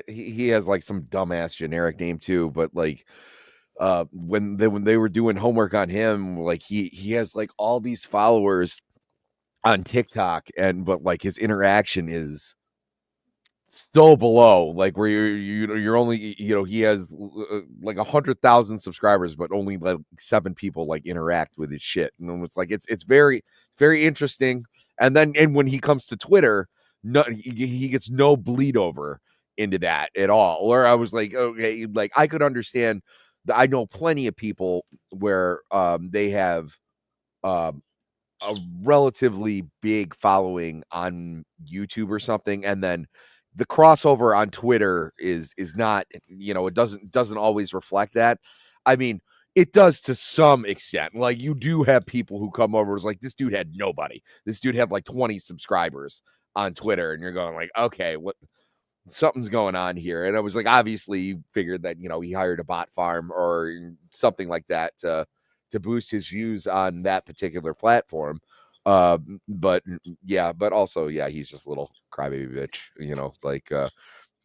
he has like some dumbass generic name too, but like when they were doing homework on him, like he has like all these followers on TikTok, but like his interaction is so below, like where you're only, he has like 100,000 subscribers, but only like 7 people like interact with his shit, and it's like it's very, very interesting. And when he comes to Twitter, he gets no bleed over into that at all. Or I was like, okay, like I could understand that. I know plenty of people where they have a relatively big following on YouTube or something, and then the crossover on Twitter is not, it doesn't always reflect that. I mean, it does to some extent. Like you do have people who come over, it's like, this dude had nobody. This dude had like 20 subscribers on Twitter, and you're going like, okay, what, something's going on here. And I was like, obviously you figured that, he hired a bot farm or something like that to boost his views on that particular platform. But also, he's just a little crybaby bitch, like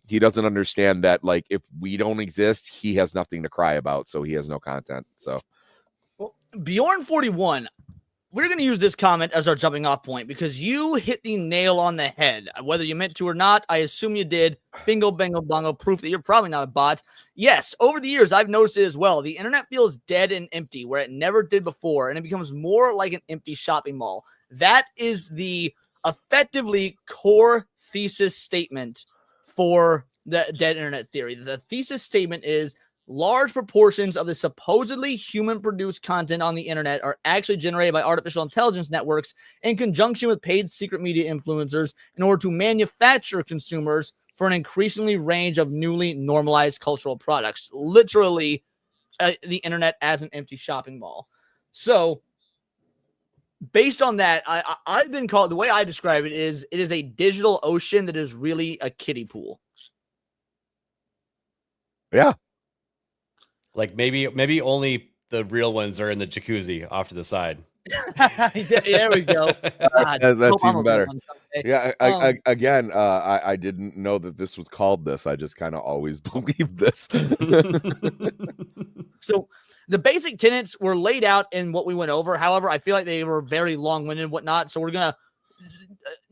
he doesn't understand that, like, if we don't exist, he has nothing to cry about, so he has no content. So Well, Bjorn41, we're going to use this comment as our jumping off point because you hit the nail on the head. Whether you meant to or not, I assume you did. Bingo, bango, bongo, proof that you're probably not a bot. Yes, over the years, I've noticed it as well. The internet feels dead and empty where it never did before, and it becomes more like an empty shopping mall. That is the effectively core thesis statement for the dead internet theory. The thesis statement is large proportions of the supposedly human-produced content on the internet are actually generated by artificial intelligence networks in conjunction with paid secret media influencers in order to manufacture consumers for an increasingly range of newly normalized cultural products. Literally, the internet as an empty shopping mall. So, based on that, I've been called, the way I describe it is a digital ocean that is really a kiddie pool. yeah. Like maybe only the real ones are in the jacuzzi off to the side. There we go. That's even better. Yeah, I didn't know that this was called this. I just kind of always believed this. So the basic tenets were laid out in what we went over. However, I feel like they were very long-winded and whatnot. So we're going to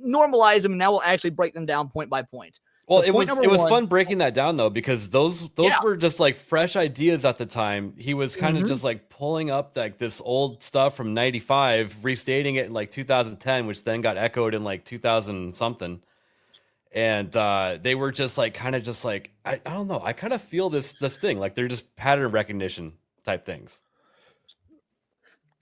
normalize them, and now we'll actually break them down point by point. Well, So it was one, fun breaking that down though, because those were just like fresh ideas at the time. He was kind of just like pulling up like this old stuff from 95, restating it in like 2010, which then got echoed in like 2000 something. And they were just like kind of just like, I don't know, I kind of feel this thing like they're just pattern recognition type things.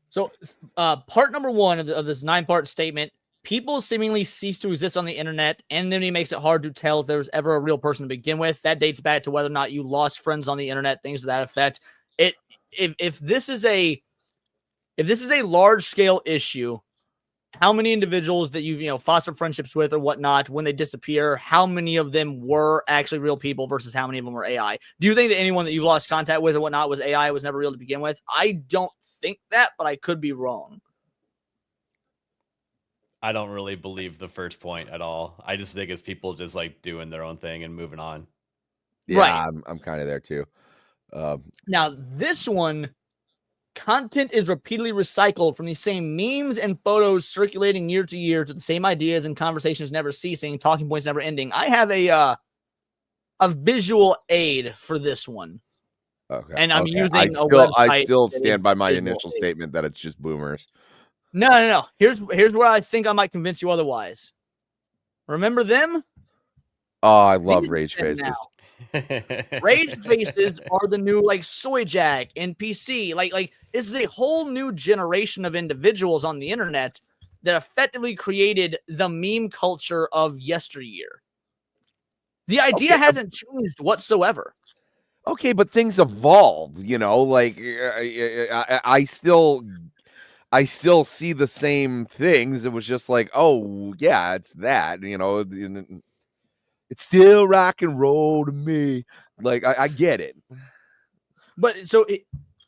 So part number one of this 9-part statement: people seemingly cease to exist on the internet, and then he makes it hard to tell if there was ever a real person to begin with. That dates back to whether or not you lost friends on the internet, things to that effect. If this is a large scale issue, how many individuals that you've fostered friendships with or whatnot, when they disappear, how many of them were actually real people versus how many of them were AI? Do you think that anyone that you've lost contact with or whatnot was AI, was never real to begin with? I don't think that, but I could be wrong. I don't really believe the first point at all. I just think it's people just like doing their own thing and moving on. Yeah, Right. I'm kind of there too. Now, this one, content is repeatedly recycled from the same memes and photos circulating year to year to the same ideas and conversations never ceasing, talking points never ending. I have a visual aid for this one. Okay. And I'm using I a website still that stand is by my visual initial aid. statement that it's just boomers. No. Here's where I think I might convince you otherwise. Remember them? Oh, I love These rage them now. faces. Rage faces are the new like Soy Jack, NPC. Like this is a whole new generation of individuals on the internet that effectively created the meme culture of yesteryear. The idea hasn't changed whatsoever. Okay, but things evolve, you know, like I still see the same things. It was just like, oh yeah, it's that, you know, it's still rock and roll to me. Like I get it. But so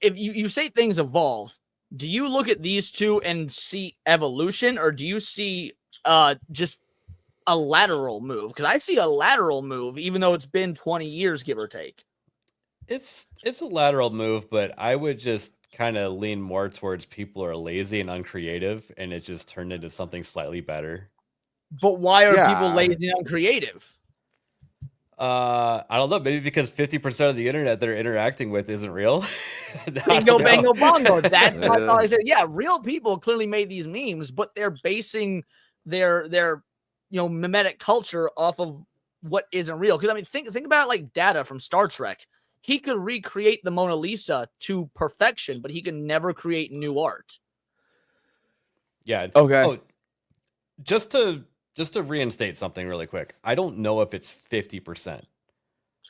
if you say things evolve, do you look at these two and see evolution, or do you see just a lateral move? Because I see a lateral move, even though it's been 20 years, give or take. It's a lateral move, but I would just kind of lean more towards people are lazy and uncreative, and it just turned into something slightly better. But why are people lazy and uncreative? I don't know. Maybe because 50% of the internet they're interacting with isn't real. Bingo, bango, bongo. That's what I thought I said. Yeah, real people clearly made these memes, but they're basing their mimetic culture off of what isn't real. Because I mean, think about like Data from Star Trek. He could recreate the Mona Lisa to perfection, but he can never create new art. Yeah. Okay. Oh, just to reinstate something really quick. I don't know if it's 50%.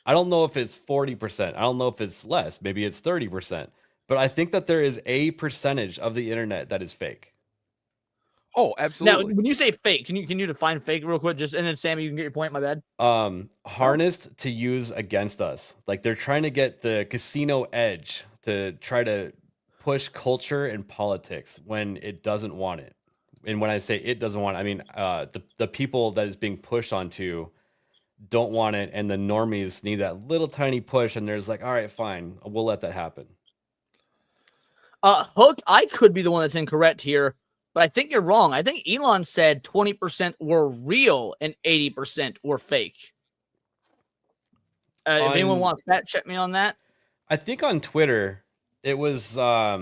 I don't know if it's 40%. I don't know if it's less. Maybe it's 30%. But I think that there is a percentage of the internet that is fake. Oh, absolutely. Now, when you say fake, can you define fake real quick? Just and then Sammy, you can get your point. My bad. Harnessed to use against us. Like they're trying to get the casino edge to try to push culture and politics when it doesn't want it. And when I say it doesn't want it, I mean the people that is being pushed onto don't want it, and the normies need that little tiny push, and there's like, all right, fine, we'll let that happen. Hook, I could be the one that's incorrect here, but I think you're wrong. I think Elon said 20% were real and 80% were fake. If anyone wants that, check me on that. I think on Twitter, it was, I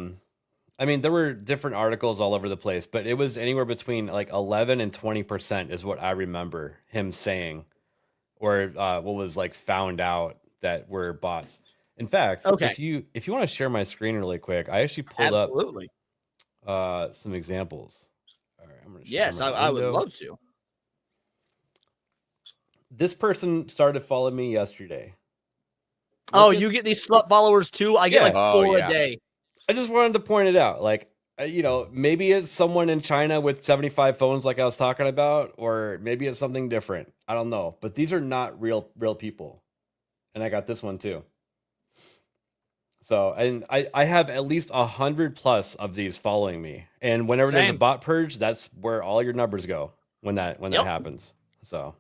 mean, there were different articles all over the place, but it was anywhere between like 11 and 20% is what I remember him saying, or what was like found out that were bots. In fact, if you want to share my screen really quick, I actually pulled up some examples. All right, I'm gonna share I would love to. This person started following me yesterday. You get these slut followers too? I get 4 a day. I just wanted to point it out. Like, maybe it's someone in China with 75 phones like I was talking about, or maybe it's something different. I don't know. But these are not real people. And I got this one too. So, and I have at least 100+ of these following me. And whenever there's a bot purge, that's where all your numbers go when that happens. So,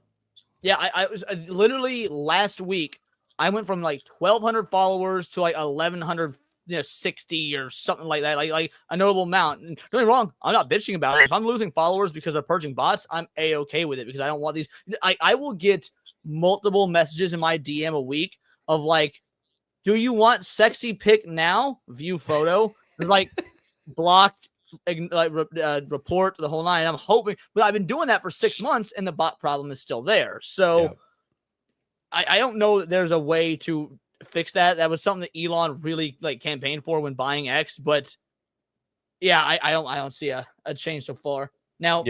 yeah, I was literally last week, I went from like 1,200 followers to like 1,160 or something like that, like a notable amount. And don't get me wrong, I'm not bitching about it. If I'm losing followers because they're purging bots, I'm A-okay with it because I don't want these. I will get multiple messages in my DM a week of like, do you want sexy pic now? View photo. Like block, report, the whole nine. I'm hoping, but I've been doing that for 6 months and the bot problem is still there. So I don't know that there's a way to fix that. That was something that Elon really like campaigned for when buying X, but yeah, I don't see a change so far. Now,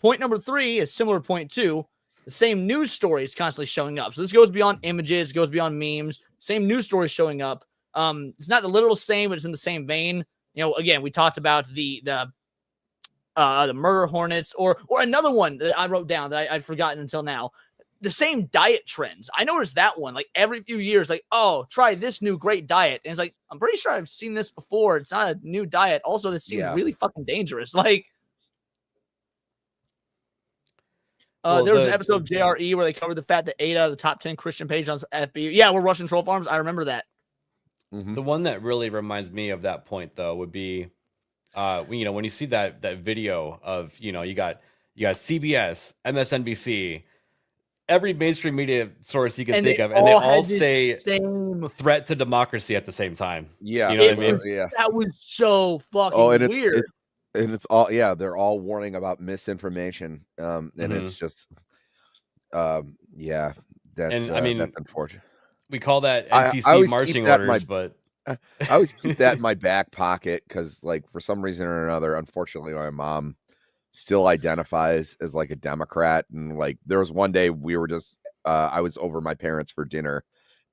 point number 3 is similar to point 2. The same news story is constantly showing up. So this goes beyond images, goes beyond memes. Same news story showing up. It's not the literal same, but it's in the same vein. Again, we talked about the murder hornets, or another one that I wrote down that I'd forgotten until now. The same diet trends. I noticed that one like every few years, like, oh, try this new great diet. And it's like, I'm pretty sure I've seen this before. It's not a new diet. Also, this seems really fucking dangerous. Like, there was an episode of JRE where they covered the fact that 8 out of the top 10 Christian pages on FB. Yeah, we're Russian troll farms. I remember that. Mm-hmm. The one that really reminds me of that point, though, would be, when you see that video of, you got CBS, MSNBC, every mainstream media source you can think of, and they all say threat to democracy at the same time. Yeah, you know what I mean? That was so fucking weird. and it's all, yeah, they're all warning about misinformation. And it's just, yeah, And I mean, that's unfortunate. we call that I NPC always keep marching that in my orders, but I always keep that in my back pocket because, like, for some reason or another, unfortunately, my mom still identifies as like a Democrat. And like, there was one day we were just, I was over my parents for dinner,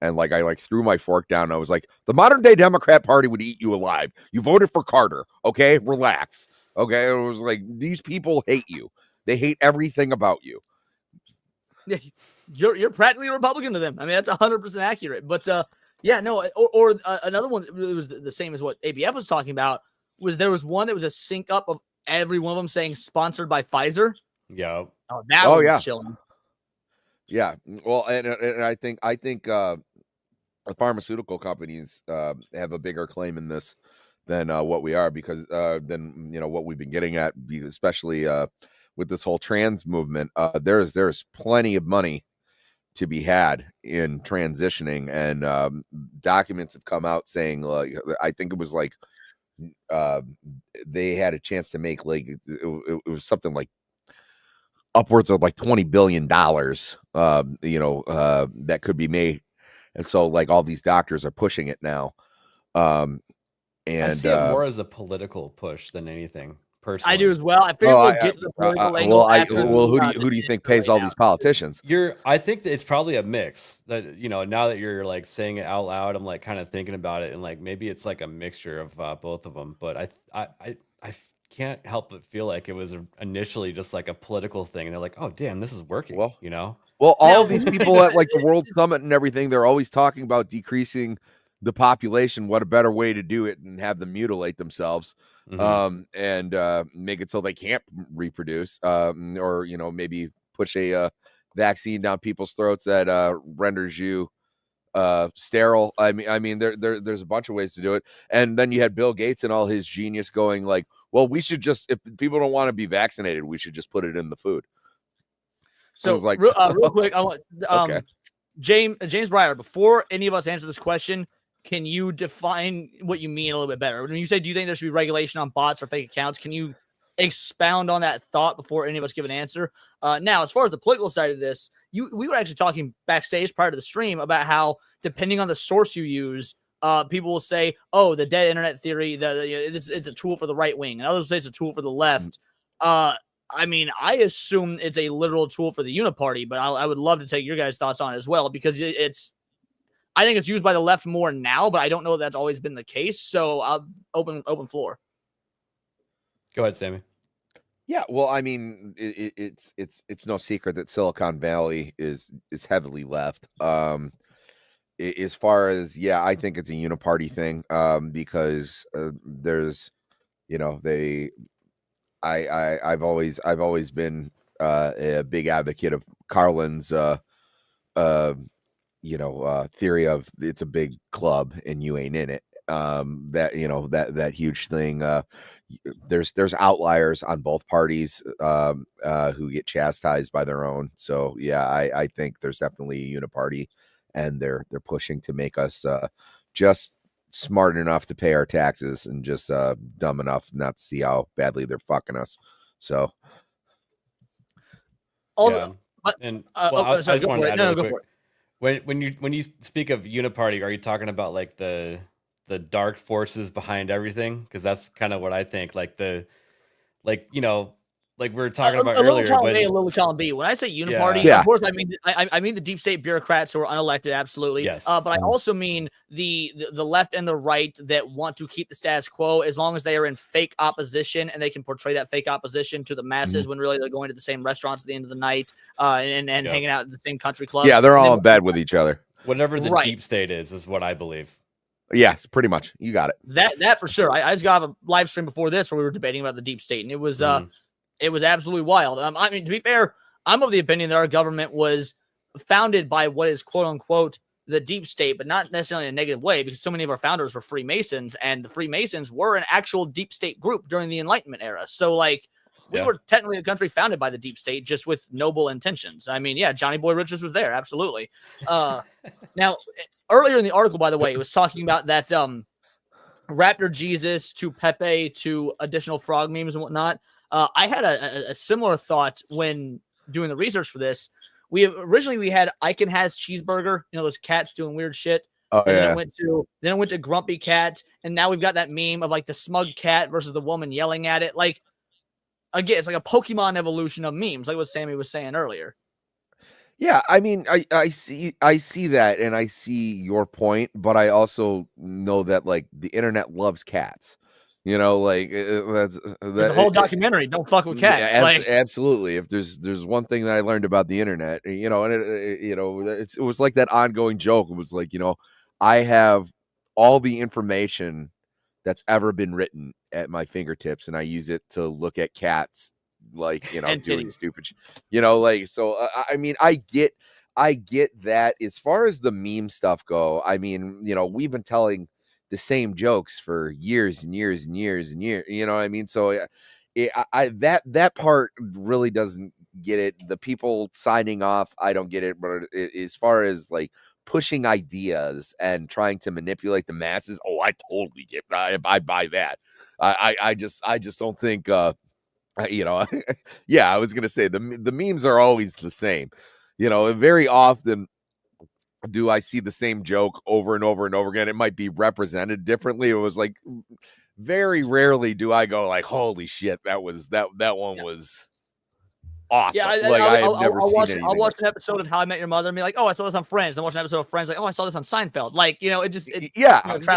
and like, I like threw my fork down. And I was like, the modern day Democrat Party would eat you alive. You voted for Carter. Okay, relax. Okay, it was like, these people hate you. They hate everything about you. Yeah, you're practically a Republican to them. I mean, that's 100% accurate. But yeah, no. Or another one that was the same as what ABF was talking about was there was one that was a sync up of every one of them saying sponsored by Pfizer. yeah, Oh, that Oh, one yeah. was chilling. Yeah. Well, and I think the pharmaceutical companies have a bigger claim in this than what we are, because than what we've been getting at, especially with this whole trans movement. There's plenty of money to be had in transitioning, and documents have come out saying, like, I think it was like they had a chance to make, like, it was something like upwards of like $20 billion that could be made. And so, like, all these doctors are pushing it now. And I see it more as a political push than anything. Personally, I do as well. I figure we'll get to the political angle after. Who do you think pays all these politicians? I think that it's probably a mix. That now that you're like saying it out loud, I'm like kind of thinking about it, and like maybe it's like a mixture of both of them. But I can't help but feel like it was initially just like a political thing, and they're like, oh damn, this is working. Well, Well, all of these people at like the World Summit and everything, they're always talking about decreasing the population. What a better way to do it and have them mutilate themselves, and make it so they can't reproduce, or maybe push a vaccine down people's throats that renders you sterile. I mean, there's a bunch of ways to do it. And then you had Bill Gates and all his genius going like, well, we should just, if people don't want to be vaccinated, we should just put it in the food. So like, real quick, I want okay. James Breyer, before any of us answer this question, can you define what you mean a little bit better? When you say, do you think there should be regulation on bots or fake accounts? Can you expound on that thought before any of us give an answer? Now, as far as the political side of this, we were actually talking backstage prior to the stream about how, depending on the source you use, people will say, oh, the dead internet theory, it's a tool for the right wing, and others will say it's a tool for the left. I mean, I assume it's a literal tool for the uniparty, but I would love to take your guys' thoughts on it as well, because I think it's used by the left more now, but I don't know if that's always been the case. So I'll open floor. Go ahead, Sammy. Yeah, well, I mean, it's no secret that Silicon Valley is heavily left. As far as, yeah, I think it's a uniparty thing, because there's, I've always been a big advocate of Carlin's theory of it's a big club and you ain't in it. That huge thing. There's outliers on both parties who get chastised by their own. So yeah, I think there's definitely a uniparty, and they're pushing to make us just smart enough to pay our taxes and just dumb enough not to see how badly they're fucking us. So yeah. And I just wanted to add real quick. When you speak of uniparty, are you talking about like the dark forces behind everything? Because that's kind of what I think. Like like we were talking about earlier. A little column B. When I say uniparty, of course, I mean the deep state bureaucrats who are unelected, absolutely. Yes. But I also mean the left and the right that want to keep the status quo, as long as they are in fake opposition and they can portray that fake opposition to the masses when really they're going to the same restaurants at the end of the night and hanging out at the same country clubs. Yeah, they're all in bed with each other. Whatever the deep state is what I believe. Yes, pretty much. You got it. That for sure. I just got a live stream before this where we were debating about the deep state, and it was it was absolutely wild. I mean, to be fair, I'm of the opinion that our government was founded by what is quote unquote the deep state, but not necessarily in a negative way, because so many of our founders were Freemasons, and the Freemasons were an actual deep state group during the Enlightenment era. So like we were technically a country founded by the deep state, just with noble intentions. I mean, yeah, Johnny Boy Richards was there. Absolutely. Now, earlier in the article, by the way, it was talking about that Raptor Jesus to Pepe to additional frog memes and whatnot. I had a similar thought when doing the research for this. We had Icon has cheeseburger, those cats doing weird shit. Oh And yeah. then it went to Grumpy Cat, and now we've got that meme of like the smug cat versus the woman yelling at it. Like, again, it's like a Pokemon evolution of memes, like what Sammy was saying earlier. Yeah, I mean, I see that, and I see your point, but I also know that like the internet loves cats. Like There's a whole documentary. Don't fuck with cats. Absolutely. If there's one thing that I learned about the internet, and it was like that ongoing joke. It was like, I have all the information that's ever been written at my fingertips, and I use it to look at cats, like, And doing titties. stupid, like, so I mean, I get that. As far as the meme stuff go, I mean, we've been telling the same jokes for years and years and years and years, you know what I mean? So that part really doesn't get it. The people signing off, I don't get it. But as far as like pushing ideas and trying to manipulate the masses, oh, I totally get. I buy that. I just don't think. Yeah, I was gonna say the memes are always the same. Very often do I see the same joke over and over and over again. It might be represented differently. It was like very rarely do I go like, holy shit, that one was awesome. Yeah, I have never seen anything. I'll watch an episode of How I Met Your Mother and be like, oh, I saw this on Friends. Then watch an episode of Friends, like, oh, I saw this on Seinfeld. Like, travels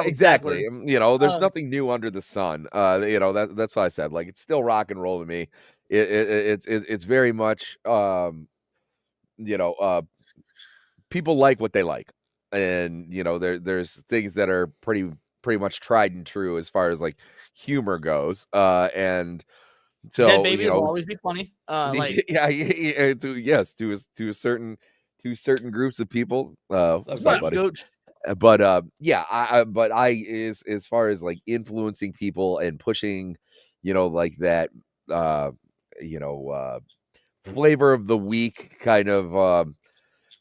exactly. backward. There's nothing new under the sun. That's why I said, like, it's still rock and roll to me. It's very much, people like what they like, and there's things that are pretty much tried and true as far as like humor goes, and so Dead babies will always be funny. to a certain groups of people. What's up, buddy? Coach? But as far as like influencing people and pushing, like that, flavor of the week kind of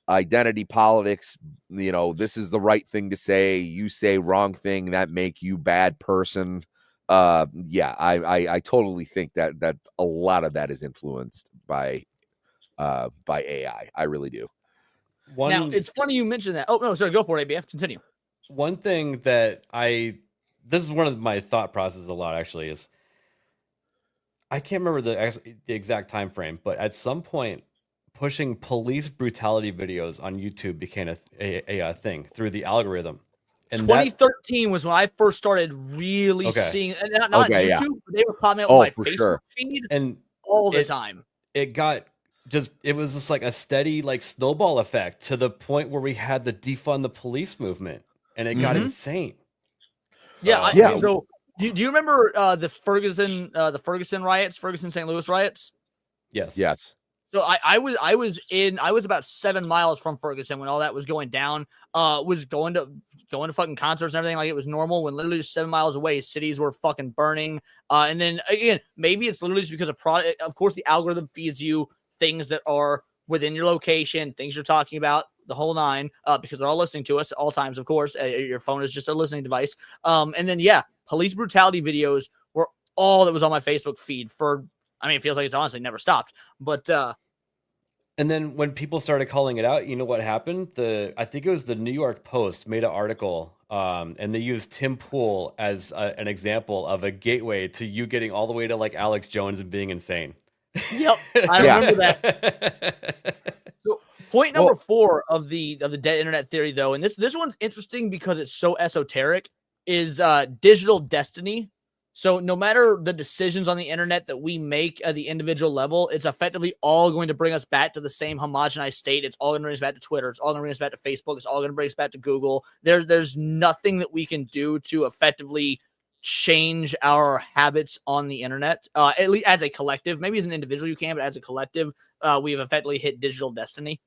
identity politics, this is the right thing to say, you say wrong thing, that make you bad person. I totally think that a lot of that is influenced by AI. I really do. Now, it's funny you mentioned that. Oh, no, sorry, go for it, ABF. Continue. One thing that this is one of my thought processes a lot, actually, is I can't remember the exact time frame, but at some point, pushing police brutality videos on YouTube became a thing through the algorithm. And 2013 was when I first started really seeing, and not on YouTube, but they were popping up on my Facebook feed and all the time. It was just like a steady like snowball effect to the point where we had the defund the police movement, and it got insane. So, So do you remember the Ferguson riots, Ferguson St. Louis riots? Yes. So I was about 7 miles from Ferguson when all that was going down. Was going to fucking concerts and everything like it was normal. When literally just 7 miles away, cities were fucking burning. And then again, maybe it's literally just because of course, the algorithm feeds you things that are within your location, things you're talking about, the whole nine, because they're all listening to us at all times. Of course, your phone is just a listening device. And then police brutality videos were all that was on my Facebook feed for. I mean, it feels like it's honestly never stopped. But and then when people started calling it out, you know what happened? I think it was the New York Post made an article, and they used Tim Pool as an example of a gateway to you getting all the way to like Alex Jones and being insane. Yep, I remember that. So point number 4 of the dead internet theory, though, and this one's interesting because it's so esoteric, is digital destiny. So no matter the decisions on the internet that we make at the individual level, it's effectively all going to bring us back to the same homogenized state. It's all going to bring us back to Twitter. It's all going to bring us back to Facebook. It's all going to bring us back to Google. There's nothing that we can do to effectively change our habits on the internet, at least as a collective. Maybe as an individual you can, but as a collective, we've effectively hit digital destiny.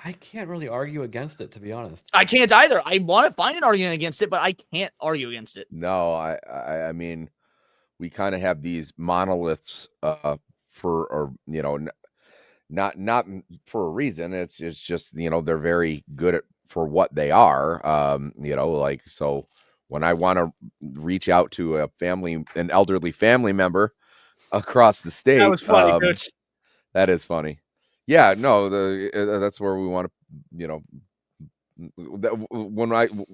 I can't really argue against it, to be honest. I can't either. I want to find an argument against it, but I can't argue against it. No, I mean, we kind of have these monoliths not for a reason. It's just they're very good at for what they are. You know, like, so when I want to reach out to an elderly family member across the state, That was funny, Coach. that is funny. Yeah, no, that's where we want to, you know, when I'm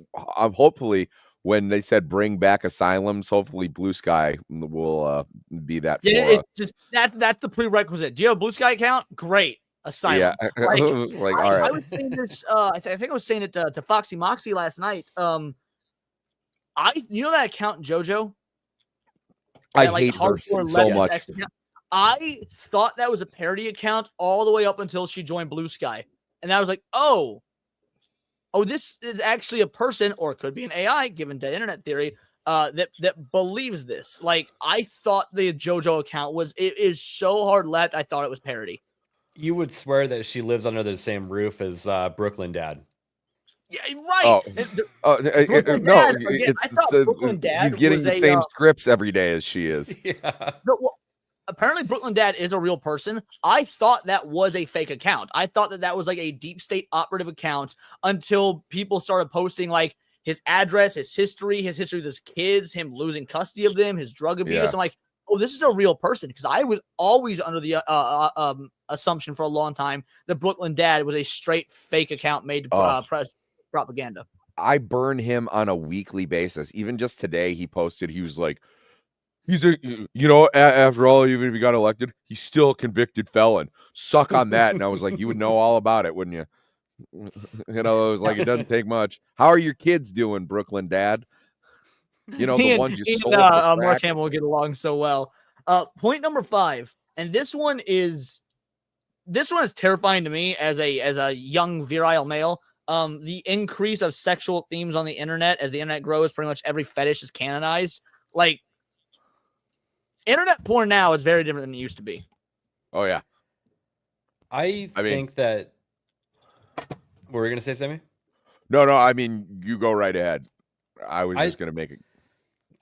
hopefully when they said bring back asylums, hopefully Blue Sky will be that. Yeah, for it just that's the prerequisite. Do you have a Blue Sky account? Great. Asylum. Yeah, Like, like all I right. was saying this. I think I was saying it to Foxy Moxie last night. You know that account JoJo. I That, like, hate her hardcore so left much. sex account? I thought that was a parody account all the way up until she joined Blue Sky, and I was like, oh, this is actually a person, or it could be an AI, given to internet theory, that believes this. Like, I thought the JoJo account it is so hard left. I thought it was parody. You would swear that she lives under the same roof as Brooklyn Dad. Yeah, right. Brooklyn No, Dad, again, I thought Brooklyn Dad he's getting was the same scripts every day as she is. Yeah. well, apparently Brooklyn Dad is a real person. I thought that was a fake account. I thought that was like a deep state operative account until people started posting like his address, his history with his kids, him losing custody of them, his drug abuse. Yeah. I'm like, oh, this is a real person, because I was always under the assumption for a long time that Brooklyn Dad was a straight fake account made to press propaganda. I burn him on a weekly basis. Even just today, he posted, he was like, he's a, you know, after all, even if he got elected, he's still a convicted felon. Suck on that. And I was like, you would know all about it, wouldn't you? You know, it was like, it doesn't take much. How are your kids doing, Brooklyn Dad? You know, the ones you sold for crack. Mark Hamill will get along so well. Point number 5, and this one is terrifying to me as a young virile male. The increase of sexual themes on the internet as the internet grows, pretty much every fetish is canonized. Like, internet porn now is very different than it used to be. Oh yeah. I think that. What were we gonna say, Sammy? No. I mean, you go right ahead. I was just gonna make it.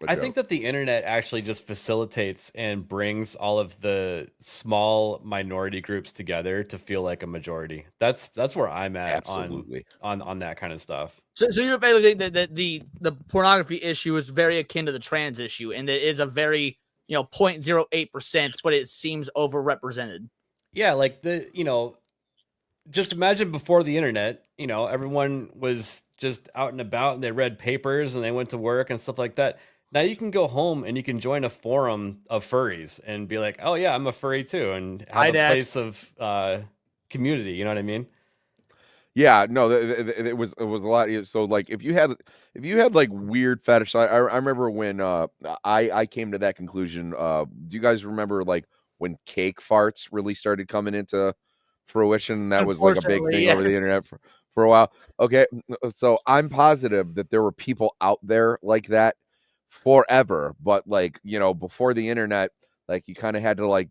I think that the internet actually just facilitates and brings all of the small minority groups together to feel like a majority. That's where I'm at. Absolutely. on that kind of stuff. So you're basically saying that the pornography issue is very akin to the trans issue, and that it's a very 0.08%, but it seems overrepresented. Yeah, like just imagine before the internet, everyone was just out and about and they read papers and they went to work and stuff like that. Now you can go home and you can join a forum of furries and be like, oh yeah, I'm a furry too, and have a place of community. You know what I mean? Yeah, no, it was a lot. So like, if you had like weird fetish, I remember when I came to that conclusion. Do you guys remember like when cake farts really started coming into fruition? That was like a big thing over the internet for a while. Okay, so I'm positive that there were people out there like that forever, but like, before the internet, like, you kind of had to like,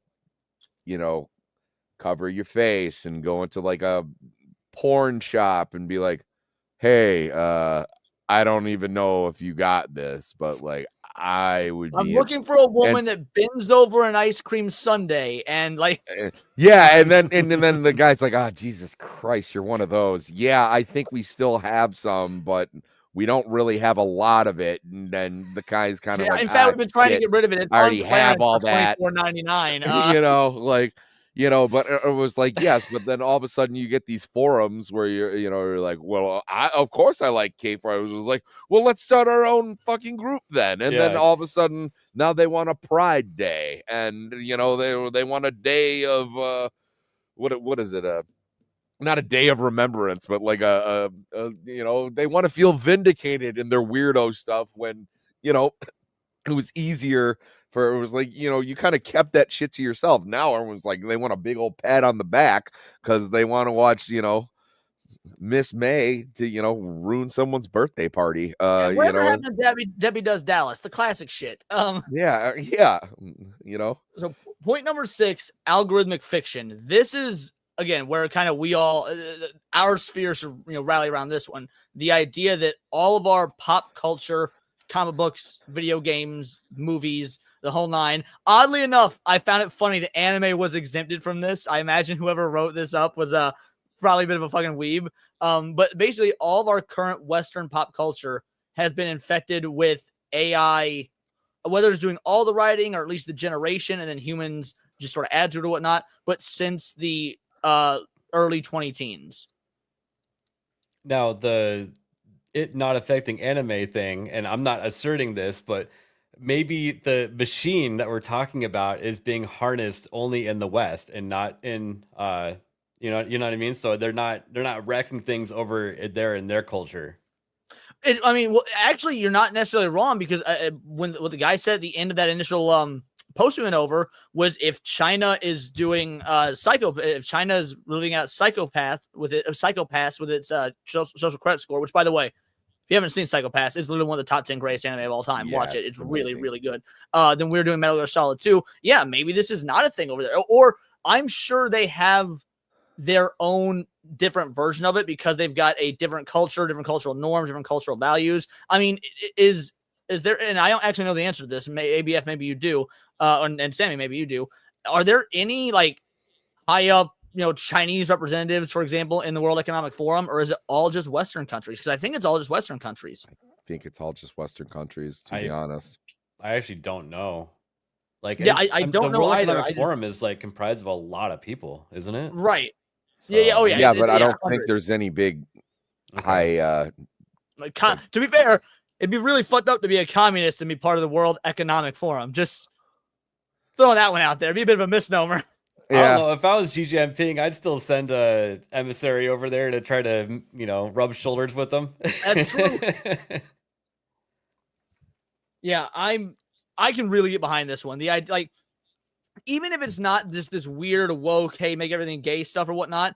cover your face and go into like a porn shop and be like, hey, I don't even know if you got this, but like, I'm looking for a woman that bends over an ice cream sundae, and like, yeah, and then the guy's like, oh, Jesus Christ, you're one of those. Yeah, I think we still have some, but we don't really have a lot of it. And then the guy's kind of like, in fact, we've been trying to get rid of it. I already have all that. $24.99. But it was like, yes, but then all of a sudden you get these forums where you're like, well, of course I like K-pop. I was like, well, let's start our own fucking group then. And then all of a sudden now they want a Pride Day, and they want a day of what is it? Not a day of remembrance, but like they want to feel vindicated in their weirdo stuff when it was easier. It was like, you kind of kept that shit to yourself. Now everyone's like, they want a big old pat on the back because they want to watch, Miss May to, ruin someone's birthday party. Whatever happened to Debbie Does Dallas, the classic shit. Yeah. So point number 6, algorithmic fiction. This is, again, where kind of we all, our sphere should, rally around this one. The idea that all of our pop culture, comic books, video games, movies, the whole nine. Oddly enough, I found it funny that anime was exempted from this. I imagine whoever wrote this up was probably a bit of a fucking weeb. But basically, all of our current Western pop culture has been infected with AI, whether it's doing all the writing or at least the generation, and then humans just sort of add to it or whatnot. But since the early 2010s. Now, it not affecting anime thing, and I'm not asserting this, but maybe the machine that we're talking about is being harnessed only in the West and not in you know what I mean? So they're not wrecking things over there in their culture. I mean, well, actually, you're not necessarily wrong, because when what the guy said at the end of that initial post we went over was, if China is doing if China is living out psychopaths with its social credit score, which, by the way, if you haven't seen Psychopaths, it's literally one of the top 10 greatest anime of all time. Yeah, Watch it. It's really, amazing. really good. Then we're doing Metal Gear Solid 2. Yeah, maybe this is not a thing over there. Or I'm sure they have their own different version of it because they've got a different culture, different cultural norms, different cultural values. I mean, is there, and I don't actually know the answer to this. ABF, maybe you do. And Sammy, maybe you do. Are there any like high up, Chinese representatives, for example, in the World Economic Forum, or is it all just Western countries? Because I think it's all just Western countries. I think it's all just Western countries, to be honest. I actually don't know. Like, yeah, I don't know the World either. Economic Forum is like comprised of a lot of people, isn't it? Right. So, Yeah. Oh, yeah. Yeah, but I don't think 100. there's any big okay. high. Like, to be fair, it'd be really fucked up to be a communist and be part of the World Economic Forum. Just throwing that one out there. It'd be a bit of a misnomer. I don't know. If I was Xi Jinping, I'd still send a emissary over there to try to, rub shoulders with them. That's true. Yeah, I can really get behind this one. Even if it's not just this weird woke, hey, make everything gay stuff or whatnot,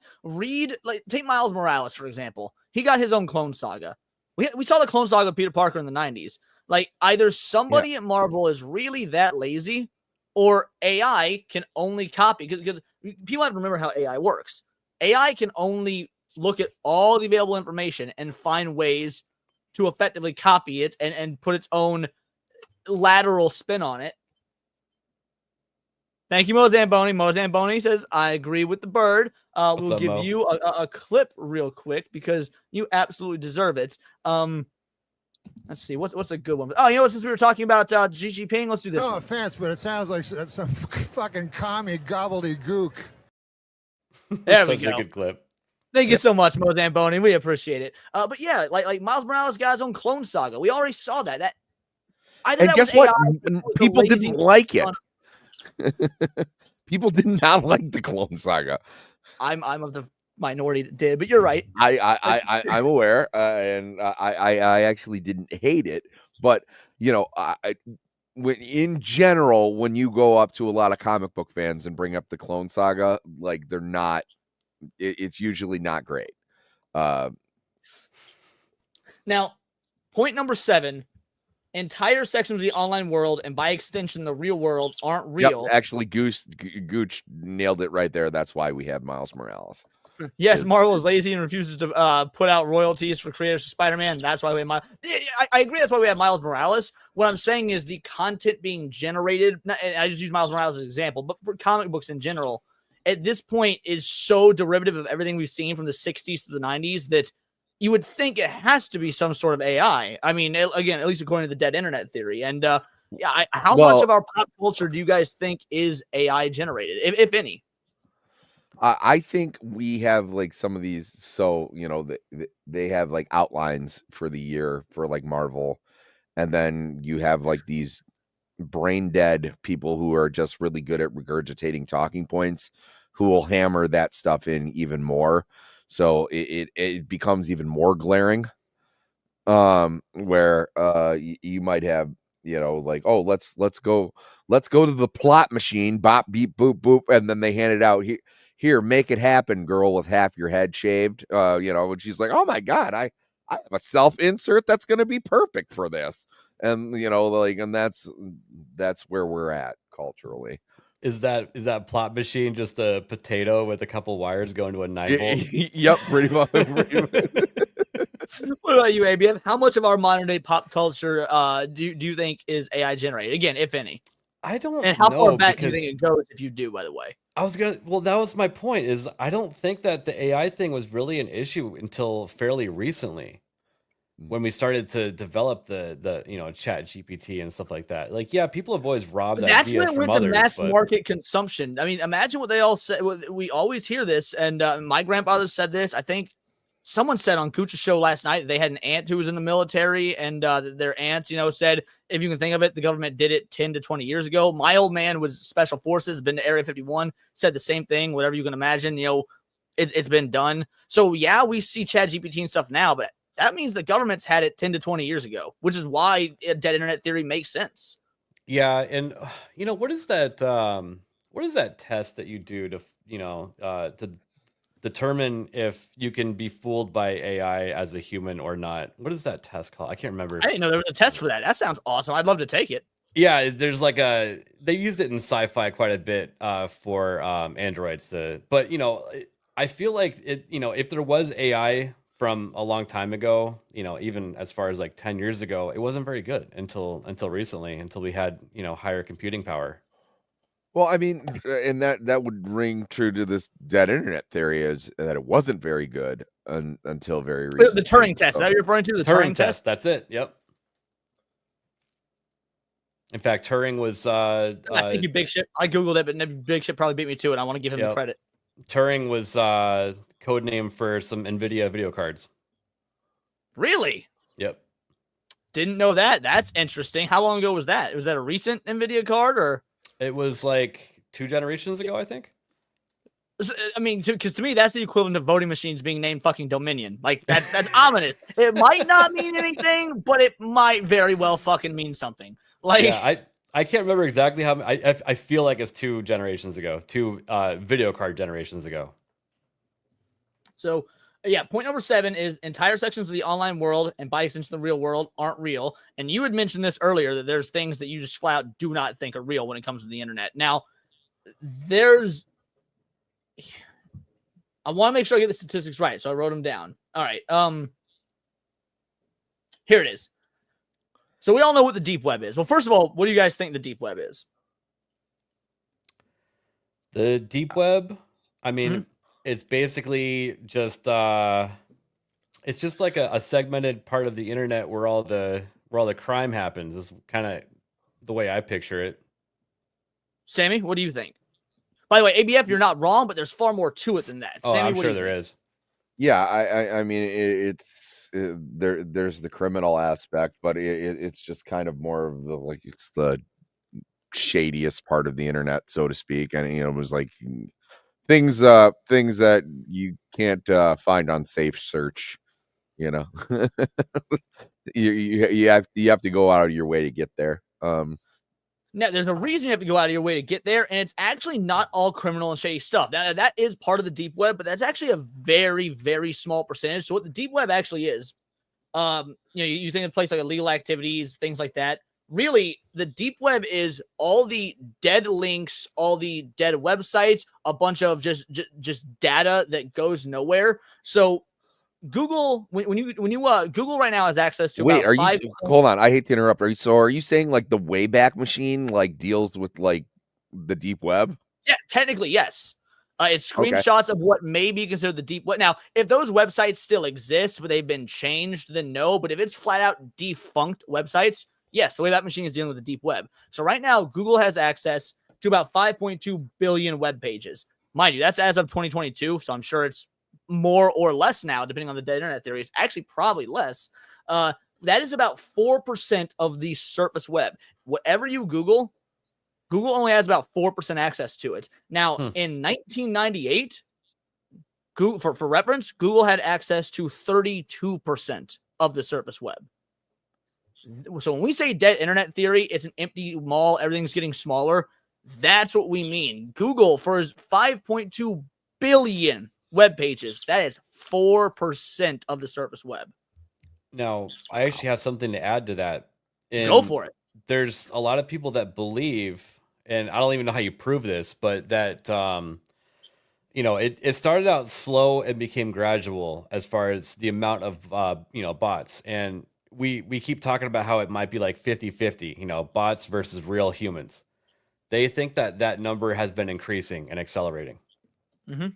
take Miles Morales, for example. He got his own Clone Saga. We saw the Clone Saga of Peter Parker in the 90s. Like, either somebody at Marvel is really that lazy, or AI can only copy, because people have to remember how AI works. AI can only look at all the available information and find ways to effectively copy it and put its own lateral spin on it. Thank you, Mo Zamboni. Mo Zamboni says, I agree with the bird. We'll give you a clip real quick because you absolutely deserve it. Let's see. What's a good one? Oh, since we were talking about Xi Jinping, let's do this. No one. offense, but it sounds like some fucking commie gobbledygook. There we Such go. a good clip. Thank you so much, Mo Zamboni. We appreciate it. But yeah, like Miles Morales got his own Clone Saga. We already saw that. And guess what? People didn't like it. People did not like the Clone Saga. I'm of the minority that did, but you're right. I'm aware, and I actually didn't hate it, but in general, when you go up to a lot of comic book fans and bring up the Clone Saga, like, they're not. It's usually not great. Now, point number 7. Entire sections of the online world, and by extension the real world, aren't real. Yep, actually, Gooch nailed it right there. That's why we have Miles Morales. Yes, Marvel is lazy and refuses to put out royalties for creators of Spider-Man. That's why we have I agree. That's why we have Miles Morales. What I'm saying is the content being generated, and I just use Miles Morales as an example, but for comic books in general, at this point is so derivative of everything we've seen from the 60s to the 90s that you would think it has to be some sort of AI. I mean, again, at least according to the dead internet theory. And how much of our pop culture do you guys think is AI generated, if any? I think we have like some of these. So, they have like outlines for the year for like Marvel. And then you have like these brain dead people who are just really good at regurgitating talking points, who will hammer that stuff in even more. So it becomes even more glaring, where you might have, like, oh, let's go to the plot machine, bop, beep, boop, boop. And then they hand it out here, make it happen, girl with half your head shaved. And she's like, oh my God, I have a self insert that's going to be perfect for this. And, and that's where we're at culturally. Is that plot machine just a potato with a couple wires going to a 9-volt? Yep, pretty much. What about you, ABF? How much of our modern day pop culture do you think is AI generated? Again, if any. I don't And how far know back do you think because it goes if you do, by the way? well, that was my point is I don't think that the AI thing was really an issue until fairly recently when we started to develop the chat GPT and stuff like that. Like, yeah, people have always robbed But that's when ideas it from went to others, mass but market consumption. I mean, imagine what they all said. We always hear this, and my grandfather said this. I think someone said on Kucha's show last night they had an aunt who was in the military, and their aunt, said, if you can think of it, the government did it 10 to 20 years ago. My old man was special forces, been to Area 51, said the same thing. Whatever you can imagine, it's been done. So yeah, we see Chat GPT and stuff now, but that means the government's had it 10 to 20 years ago, which is why dead internet theory makes sense. yeah, and what is that test that you do to determine if you can be fooled by AI as a human or not? What is that test called? I can't remember. I didn't know there was a test for that. That sounds awesome. I'd love to take it. Yeah, there's like they used it in sci-fi quite a bit for androids but I feel like if there was AI from a long time ago, even as far as like 10 years ago, it wasn't very good until recently, until we had, higher computing power. Well, I mean, and that would ring true to this dead internet theory is that it wasn't very good until very recently. The Turing test. Is that what you're referring to? The Turing test. That's it. Yep. In fact, Turing was. I think you big shit. I googled it, but big shit probably beat me to it. I want to give him the credit. Turing was code name for some NVIDIA video cards. Really? Yep. Didn't know that. That's interesting. How long ago was that? Was that a recent NVIDIA card or? It was like 2 generations ago, I think. I mean, because to me, that's the equivalent of voting machines being named fucking Dominion. Like, that's ominous. It might not mean anything, but it might very well fucking mean something. Like, yeah, I can't remember exactly how. I feel like it's 2 generations ago, 2 video card generations ago. So, yeah, point number 7 is entire sections of the online world and by extension the real world aren't real. And you had mentioned this earlier that there's things that you just flat out do not think are real when it comes to the internet. Now, I want to make sure I get the statistics right, so I wrote them down. All right. Here it is. So we all know what the deep web is. Well, first of all, what do you guys think the deep web is? The deep web, I mean, it's basically just it's just like a segmented part of the internet where all the crime happens. Is kind of the way I picture it. Sammy, what do you think? By the way, ABF, you're not wrong, but there's far more to it than that. Oh, Sammy, I'm sure there is. Yeah, I mean, there's the criminal aspect, but it's just kind of more of it's the shadiest part of the internet, so to speak. And it was like things that you can't find on safe search. You have to go out of your way to get there. Now, there's a reason you have to go out of your way to get there, and it's actually not all criminal and shady stuff. Now, that is part of the deep web, but that's actually a very, very small percentage. So what the deep web actually is, you think of a place like illegal activities, things like that. Really, the deep web is all the dead links, all the dead websites, a bunch of just data that goes nowhere. So Google, when you Google right now has access to. Wait, hold on? I hate to interrupt. Are you saying like the Wayback Machine deals with like the deep web? Yeah, technically yes. It's screenshots of what may be considered the deep web. Now, if those websites still exist but they've been changed, then no. But if it's flat out defunct websites, yes, the Wayback Machine is dealing with the deep web. So right now, Google has access to about 5.2 billion web pages. Mind you, that's as of 2022. So I'm sure it's more or less now, depending on the dead internet theory. It's actually probably less. That is about 4% of the surface web. Whatever you Google only has about 4% access to it. Now, in 1998, Google, for reference, Google had access to 32% of the surface web. So when we say dead internet theory, it's an empty mall, everything's getting smaller. That's what we mean. Google, for his 5.2 billion web pages, that is 4% of the surface web. Now, I actually have something to add to that. Go for it. There's a lot of people that believe, and I don't even know how you prove this, but that it started out slow and became gradual as far as the amount of bots. And we keep talking about how it might be like 50-50, bots versus real humans. they think that that number has been increasing and accelerating. Mm-hmm.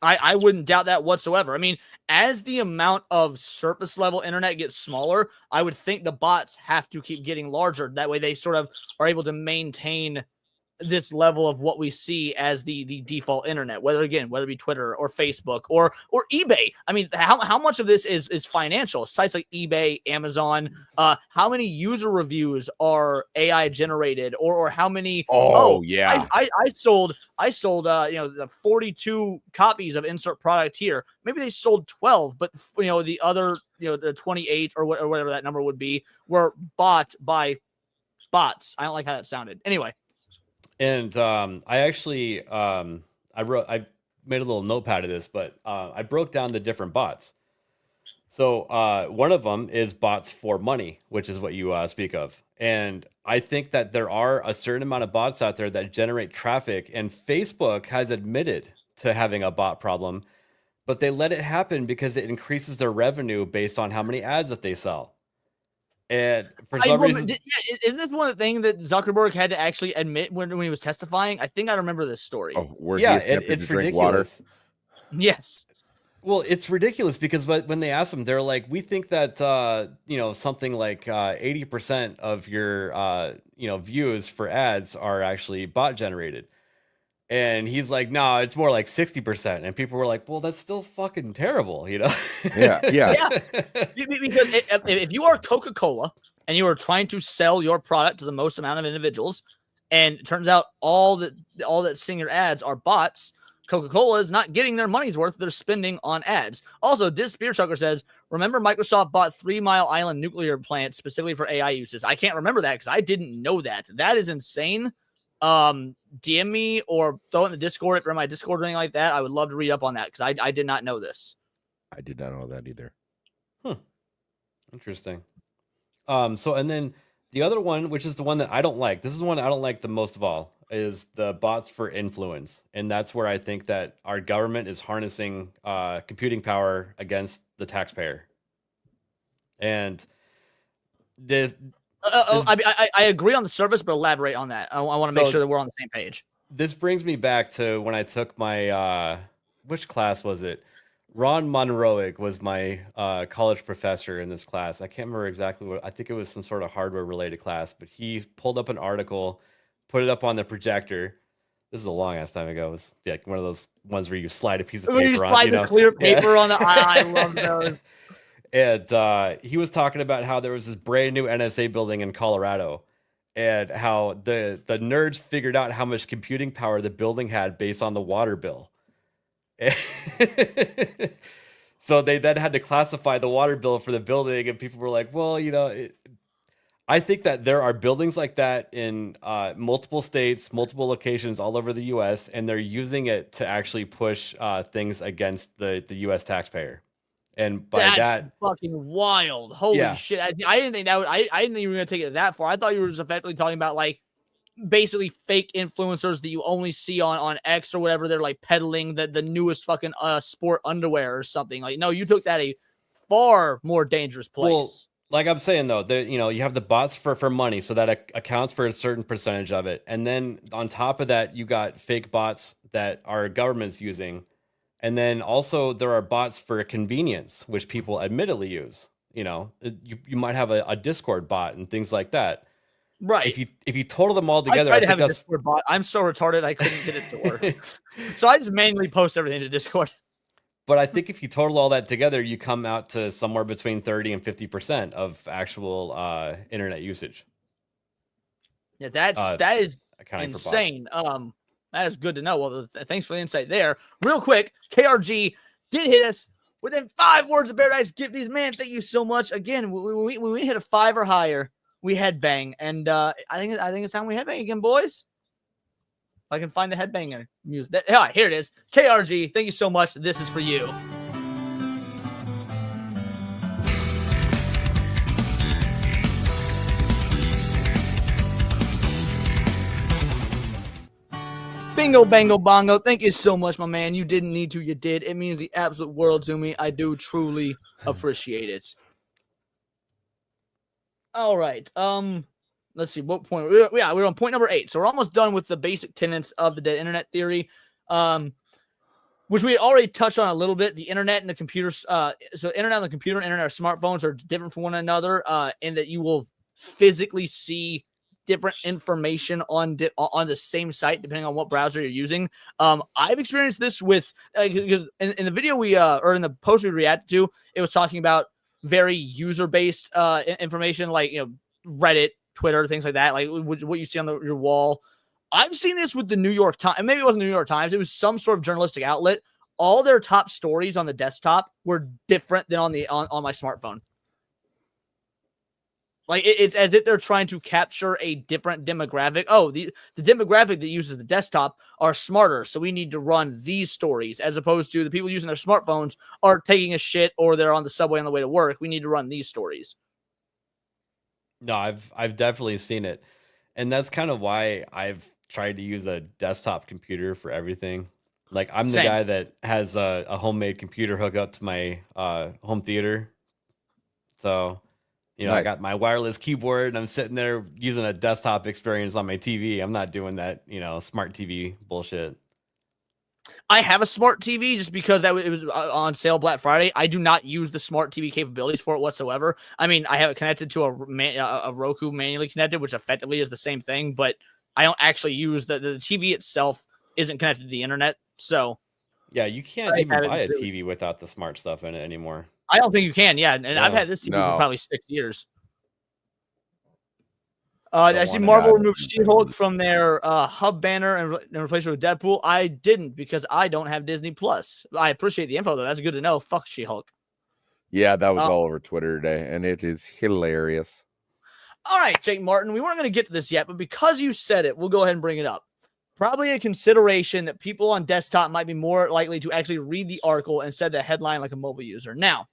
I wouldn't doubt that whatsoever. I mean, as the amount of surface level internet gets smaller, I would think the bots have to keep getting larger. That way they sort of are able to maintain this level of what we see as the default internet, whether it be Twitter or Facebook or eBay. I mean, how much of this is financial? Sites like eBay, Amazon, how many user reviews are AI generated, or how many? Yeah. I sold the 42 copies of insert product here. Maybe they sold 12, but the other the 28 or whatever that number would be were bought by bots. I don't like how that sounded. Anyway. And I actually I made a little notepad of this, but I broke down the different bots. So one of them is bots for money, which is what you speak of. And I think that there are a certain amount of bots out there that generate traffic, and Facebook has admitted to having a bot problem, but they let it happen because it increases their revenue based on how many ads that they sell. And for some reason, isn't this one of the things that Zuckerberg had to actually admit when he was testifying? I think I remember this story. Where it's ridiculous. Yes. Well, it's ridiculous because when they asked him, they're like, "We think that something like 80% of your views for ads are actually bot generated." And he's like, "No, it's more like 60%." And people were like, "Well, that's still fucking terrible, Yeah. Because if you are Coca-Cola and you are trying to sell your product to the most amount of individuals, and it turns out all that seeing your ads are bots, Coca-Cola is not getting their money's worth they're spending on ads. Also, Diz Spear Chucker says, remember Microsoft bought 3 Mile Island nuclear plant specifically for AI uses. I can't remember that because I didn't know that. That is insane. DM me or throw it in the Discord or my Discord or anything like that. I would love to read up on that because I did not know this. I did not know that either. Interesting. So and then the other one, which is the one that I don't like, this is the one I don't like the most of all, is the bots for influence. And that's where I think that our government is harnessing computing power against the taxpayer. And this I agree on the surface, but elaborate on that. I want to make sure that we're on the same page. This brings me back to when I took my which class was it? Ron Monroic was my college professor in this class. I can't remember exactly what. I think it was some sort of hardware related class, but he pulled up an article, put it up on the projector. This is a long ass time ago. It was like one of those ones where you slide a piece of paper on. Slide the clear paper on the. I love those. And he was talking about how there was this brand new NSA building in Colorado, and how the nerds figured out how much computing power the building had based on the water bill. So they then had to classify the water bill for the building, and people were like, well, I think that there are buildings like that in multiple states, multiple locations all over the US, and they're using it to actually push things against the US taxpayer. And by that's fucking wild. Holy shit. I didn't think that I didn't think you were going to take it that far. I thought you were just effectively talking about like basically fake influencers that you only see on X or whatever. They're like peddling the newest fucking sport underwear or something. Like, no, you took that a far more dangerous place. Well, like I'm saying though, you have the bots for money, so that accounts for a certain percentage of it. And then on top of that, you got fake bots that our government's using. And then also there are bots for convenience, which people admittedly use. You might have a Discord bot and things like that. Right. If you total them all together, I have a Discord bot. I'm so retarded I couldn't get it to work. So I just manually post everything to Discord. But I think if you total all that together, you come out to somewhere between 30 and 50% of actual internet usage. Yeah, that is insane. That is good to know. Well, thanks for the insight there. Real quick, KRG did hit us within 5 words of paradise. Gifties, man, thank you so much. Again, when we hit a 5 or higher, we headbang, and I think it's time we headbang again, boys. If I can find the headbanger music. All right, here it is. KRG, thank you so much. This is for you. Bingo, bango, bongo. Thank you so much, my man. You didn't need to. You did. It means the absolute world to me. I do truly appreciate it. All right. let's see what point. We're on point number 8. So we're almost done with the basic tenets of the dead internet theory, which we already touched on a little bit. The internet and the computers. So internet on the computer and internet or smartphones are different from one another, in that you will physically see different information on the same site depending on what browser you're using. I've experienced this with because in the video or in the post we reacted to, it was talking about very user-based information like Reddit, Twitter, things like that, like what you see on your wall. I've seen this with the New York Times. Maybe it wasn't the New York Times. It was some sort of journalistic outlet. All their top stories on the desktop were different than on my smartphone. Like it's as if they're trying to capture a different demographic. Oh, the demographic that uses the desktop are smarter, so we need to run these stories, as opposed to the people using their smartphones are taking a shit or they're on the subway on the way to work. We need to run these stories. No, I've definitely seen it, and that's kind of why I've tried to use a desktop computer for everything. Like I'm the Same. guy that has a homemade computer hooked up to my home theater, so. Nice. I got my wireless keyboard and I'm sitting there using a desktop experience on my TV. I'm not doing that, smart TV bullshit. I have a smart TV just because it was on sale Black Friday. I do not use the smart TV capabilities for it whatsoever. I mean, I have it connected to a Roku manually connected, which effectively is the same thing, but I don't actually use the TV itself isn't connected to the internet. So yeah, you can't even buy a TV without the smart stuff in it anymore. I don't think you can. Yeah, and I've had this TV for probably 6 years. I see Marvel removed She-Hulk from their hub banner and replaced it with Deadpool. I didn't because I don't have Disney Plus. I appreciate the info though. That's good to know. Fuck She-Hulk. Yeah, that was all over Twitter today, and it is hilarious. All right, Jake Martin, we weren't going to get to this yet, but because you said it, we'll go ahead and bring it up. Probably a consideration that people on desktop might be more likely to actually read the article instead of the headline like a mobile user. Now,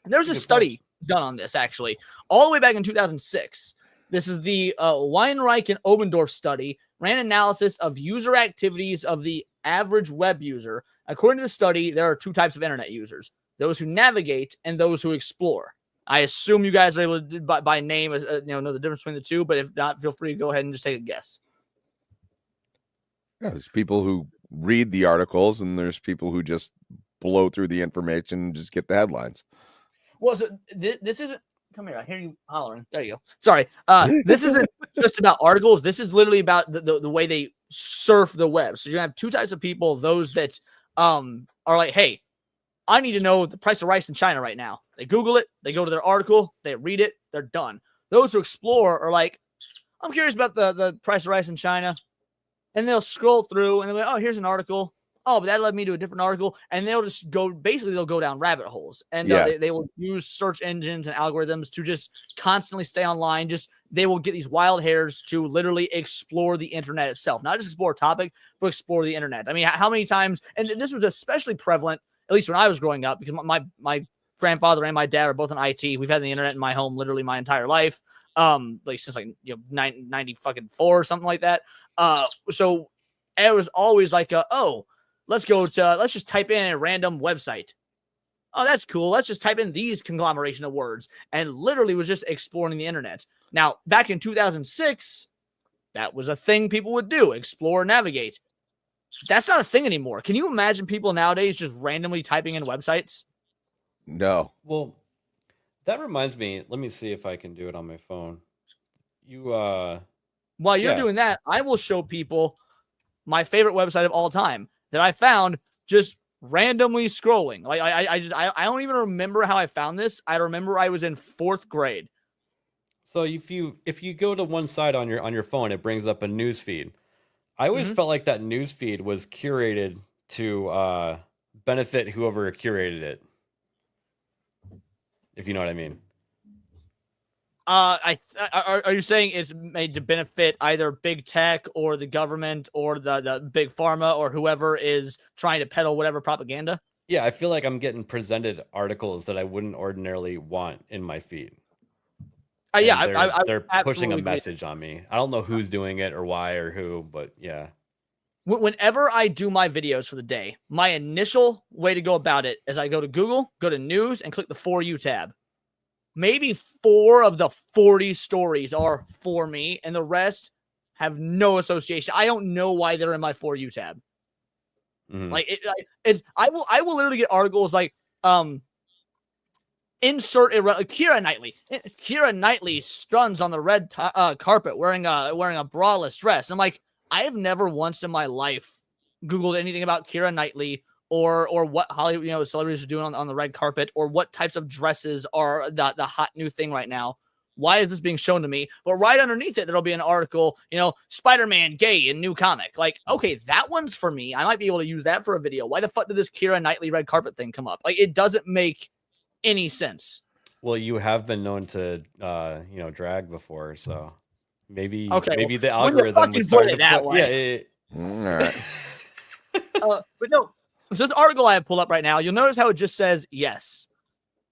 there's a study done on this, actually, all the way back in 2006. This is the Weinreich and Obendorf study, ran analysis of user activities of the average web user. According to the study, there are 2 types of internet users, those who navigate and those who explore. I assume you guys are able to, by name, know the difference between the two, but if not, feel free to go ahead and just take a guess. Yeah, there's people who read the articles, and there's people who just blow through the information and just get the headlines. Well, so this isn't. Come here. I hear you hollering. There you go. Sorry. This isn't just about articles. This is literally about the way they surf the web. So you have 2 types of people: those that are like, "Hey, I need to know the price of rice in China right now." They Google it. They go to their article. They read it. They're done. Those who explore are like, "I'm curious about the price of rice in China," and they'll scroll through and they're like, "Oh, here's an article. Oh, but that led me to a different article," and they'll just go. Basically, they'll go down rabbit holes, and they will use search engines and algorithms to just constantly stay online. They will get these wild hairs to literally explore the internet itself, not just explore a topic, but explore the internet. I mean, how many times? And this was especially prevalent, at least when I was growing up, because my grandfather and my dad are both in IT. We've had the internet in my home literally my entire life, like since 90 fucking 4 or something like that. So it was always like, let's just type in a random website. Oh, that's cool. Let's just type in these conglomeration of words, and literally was just exploring the internet. Now, back in 2006, that was a thing people would do, explore, navigate. That's not a thing anymore. Can you imagine people nowadays just randomly typing in websites? No. Well, that reminds me. Let me see if I can do it on my phone. While you're doing that, I will show people my favorite website of all time that I found just randomly scrolling. Like I don't even remember how I found this. I remember I was in 4th grade. So if you go to one side on your phone, it brings up a news feed. I always felt like that news feed was curated to benefit whoever curated it. If you know what I mean. Are you saying it's made to benefit either big tech or the government or the big pharma or whoever is trying to peddle whatever propaganda? Yeah, I feel like I'm getting presented articles that I wouldn't ordinarily want in my feed. They're pushing a message on me. I don't know who's doing it or why or who, but yeah. Whenever I do my videos for the day, my initial way to go about it is I go to Google, go to news, and click the For You tab. maybe 4 of the 40 stories are for me, and the rest have no association. I don't know why they're in my For You tab. Like I will literally get articles like insert Keira Knightley. Keira Knightley struns on the red carpet wearing a braless dress. I'm like, I have never once in my life Googled anything about Keira Knightley or what Hollywood celebrities are doing on the red carpet, or what types of dresses are the hot new thing right now. Why is this being shown to me? But right underneath it, there'll be an article, Spider-Man gay in new comic. Like, okay, that one's for me. I might be able to use that for a video. Why the fuck did this Keira Knightley red carpet thing come up? Like, it doesn't make any sense. Well, you have been known to, drag before, so maybe Okay, the algorithm was starting to that put, way. All right. But no, so this article I have pulled up right now, you'll notice how it just says yes.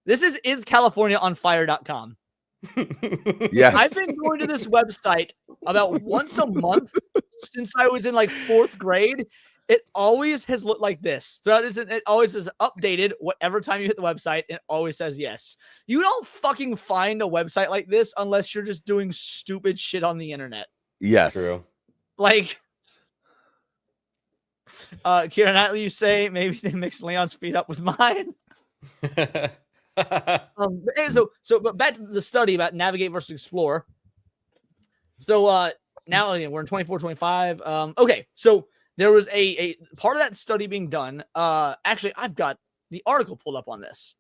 This is CaliforniaOnFire.com. Yes. I've been going to this website about once a month since I was in like 4th grade. It always has looked like this. Throughout this, it always is updated whatever time you hit the website. It always says yes. You don't fucking find a website like this unless you're just doing stupid shit on the internet. Yes. True. Like, Keira Knightley, you say maybe they mixed Leon's feet up with mine. But back to the study about navigate versus explore. So now we're in 24, 25. Okay, so there was a part of that study being done. Actually, I've got the article pulled up on this.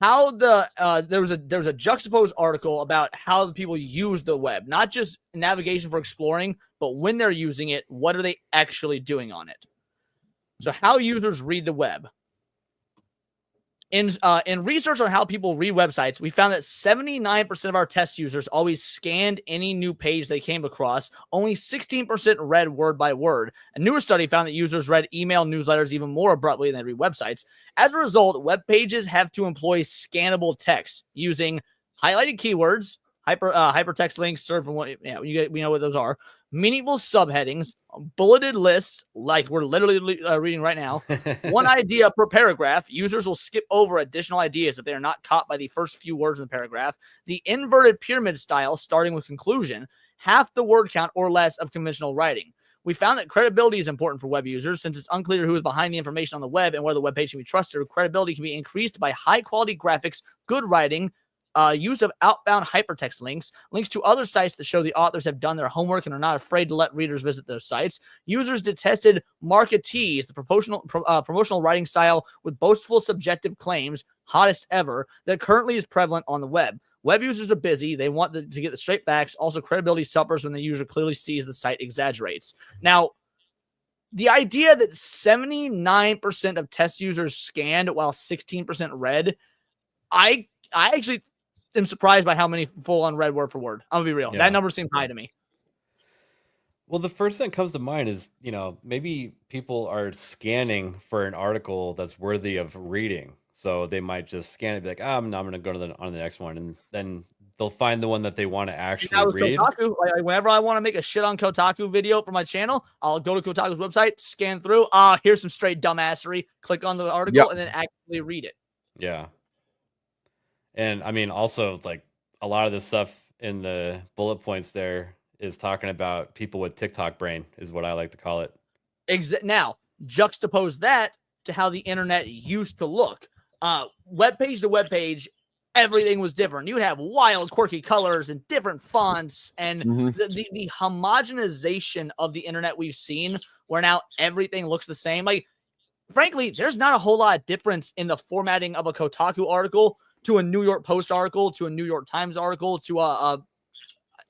How there was a juxtaposed article about how the people use the web, not just navigation for exploring, but when they're using it, what are they actually doing on it? So how users read the web. In research on how people read websites, we found that 79% of our test users always scanned any new page they came across. Only 16% read word by word. A newer study found that users read email newsletters even more abruptly than they read websites. As a result, web pages have to employ scannable text using highlighted keywords, hypertext links served from what we know what those are, meaningful subheadings, bulleted lists, like we're literally reading right now, one idea per paragraph. Users will skip over additional ideas if they are not caught by the first few words in the paragraph. The inverted pyramid style, starting with conclusion, half the word count or less of conventional writing. We found that credibility is important for web users. Since it's unclear who is behind the information on the web and whether the web page can be trusted, credibility can be increased by high-quality graphics, good writing, use of outbound hypertext links to other sites that show the authors have done their homework and are not afraid to let readers visit those sites. Users detested marketees, the promotional writing style with boastful subjective claims, hottest ever, that currently is prevalent on the web. Web users are busy. They want to get the straight facts. Also, credibility suffers when the user clearly sees the site exaggerates. Now, the idea that 79% of test users scanned while 16% read, I actually am surprised by how many full-on read word for word. I'm gonna be real. Yeah. That number seemed high to me. Well, the first thing that comes to mind is, maybe people are scanning for an article that's worthy of reading. So they might just scan it and be like, I'm going to go to on the next one. And then they'll find the one that they want to actually read. Kotaku, whenever I want to make a shit on Kotaku video for my channel, I'll go to Kotaku's website, scan through. Here's some straight dumbassery. Click on the article and then actually read it. Yeah. And I mean, also, like, a lot of the stuff in the bullet points there is talking about people with TikTok brain, is what I like to call it. Now, juxtapose that to how the internet used to look. Web page to web page, everything was different. You would have wild, quirky colors and different fonts, and the homogenization of the internet we've seen, where now everything looks the same. Like, frankly, there's not a whole lot of difference in the formatting of a Kotaku article to a New York Post article, to a New York Times article, to a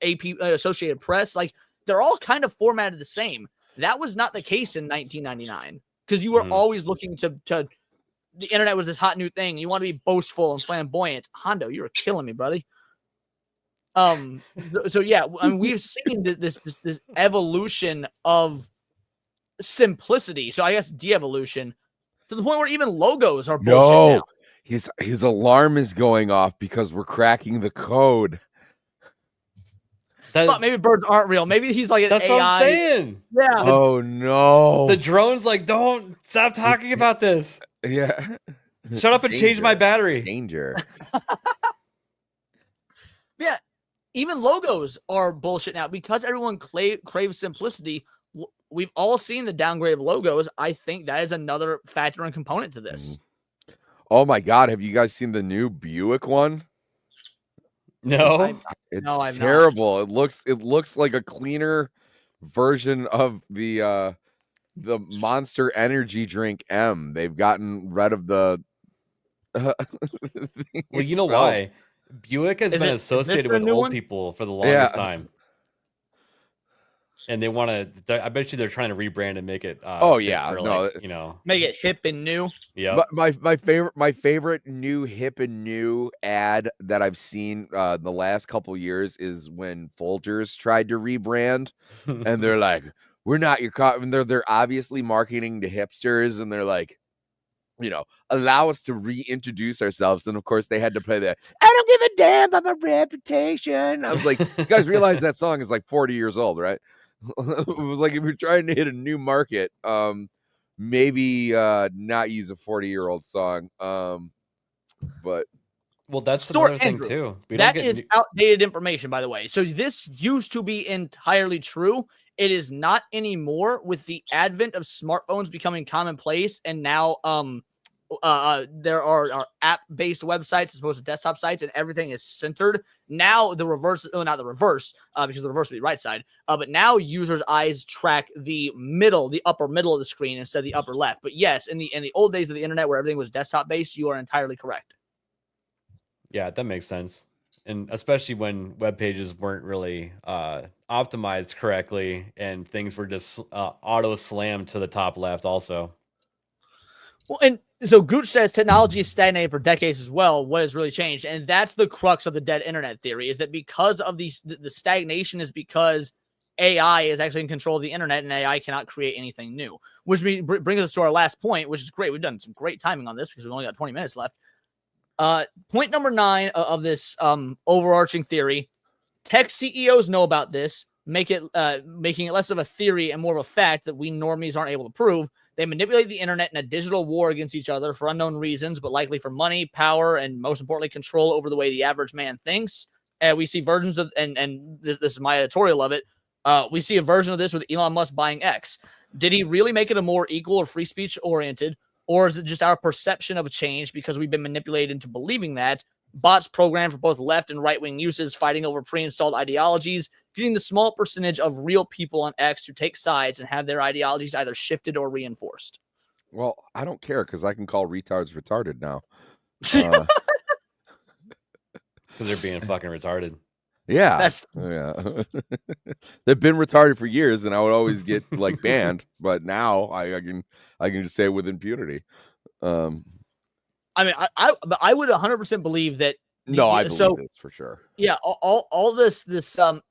AP Associated Press. Like, they're all kind of formatted the same. That was not the case in 1999, because you were always looking to the internet was this hot new thing. You want to be boastful and flamboyant. Hondo, you were killing me, brother. So yeah, I mean, we've seen this evolution of simplicity. So I guess de-evolution to the point where even logos are bullshit now. His alarm is going off because we're cracking the code. But maybe birds aren't real. Maybe he's like an That's AI. what I'm saying. Yeah. Oh no. The drone's like, don't stop talking about this. Yeah. Shut up and change my battery. Danger. even logos are bullshit now because everyone craves simplicity. We've all seen the downgrade of logos. I think that is another factor and component to this. Oh my God, have you guys seen the new Buick one? No, I've It's not. terrible. It looks like a cleaner version of the Monster Energy drink M. They've gotten rid of the well, you know smell. why? Buick has Is been this associated a with new old one? people for the Yeah. longest time. And they want to. I bet you they're trying to rebrand and make it. Oh, fit yeah, for no, like, you know. Make it hip and new. Yeah. My favorite new hip and new ad that I've seen the last couple years is when Folgers tried to rebrand, and they're like, "We're not your co-" and they're obviously marketing to hipsters, and they're like, you know, allow us to reintroduce ourselves. And of course, they had to play that. I don't give a damn about my reputation. I was like, you guys realize that song is like 40 years old, right? It was like if you're trying to hit a new market, maybe not use a 40-year-old song. But Well, that's Store another thing Andrew, too. We that don't get is outdated information, by the way. So this used to be entirely true. It is not anymore with the advent of smartphones becoming commonplace, and now there are app-based websites as opposed to desktop sites, and everything is centered. Now the reverse, not the reverse, because the reverse would be right side. But now users' eyes track the upper middle of the screen instead of the upper left. But yes, in the old days of the internet where everything was desktop-based, you are entirely correct. Yeah, that makes sense. And especially when web pages weren't really optimized correctly and things were just auto slammed to the top left also. Well, and so Gooch says technology has stagnated for decades as well. What has really changed? And that's the crux of the dead internet theory, is that because of the stagnation is because AI is actually in control of the internet and AI cannot create anything new, which brings us to our last point, which is great. We've done some great timing on this because we've only got 20 minutes left. Point number 9 of this overarching theory: tech CEOs know about this, making it less of a theory and more of a fact that we normies aren't able to prove. They manipulate the internet in a digital war against each other for unknown reasons, but likely for money, power, and most importantly, control over the way the average man thinks. We see versions of, and this is my editorial of it. We see a version of this with Elon Musk buying X. Did he really make it a more equal or free speech oriented? Or is it just our perception of a change because we've been manipulated into believing that? Bots programmed for both left and right-wing uses, fighting over pre-installed ideologies, getting the small percentage of real people on X to take sides and have their ideologies either shifted or reinforced. well, I don't care because I can call retards retarded now. Because they're being fucking retarded. Yeah, yeah. They've been retarded for years, and I would always get like banned. But now I can just say it with impunity. I mean, I would 100% believe that. I believe this for sure. Yeah, all this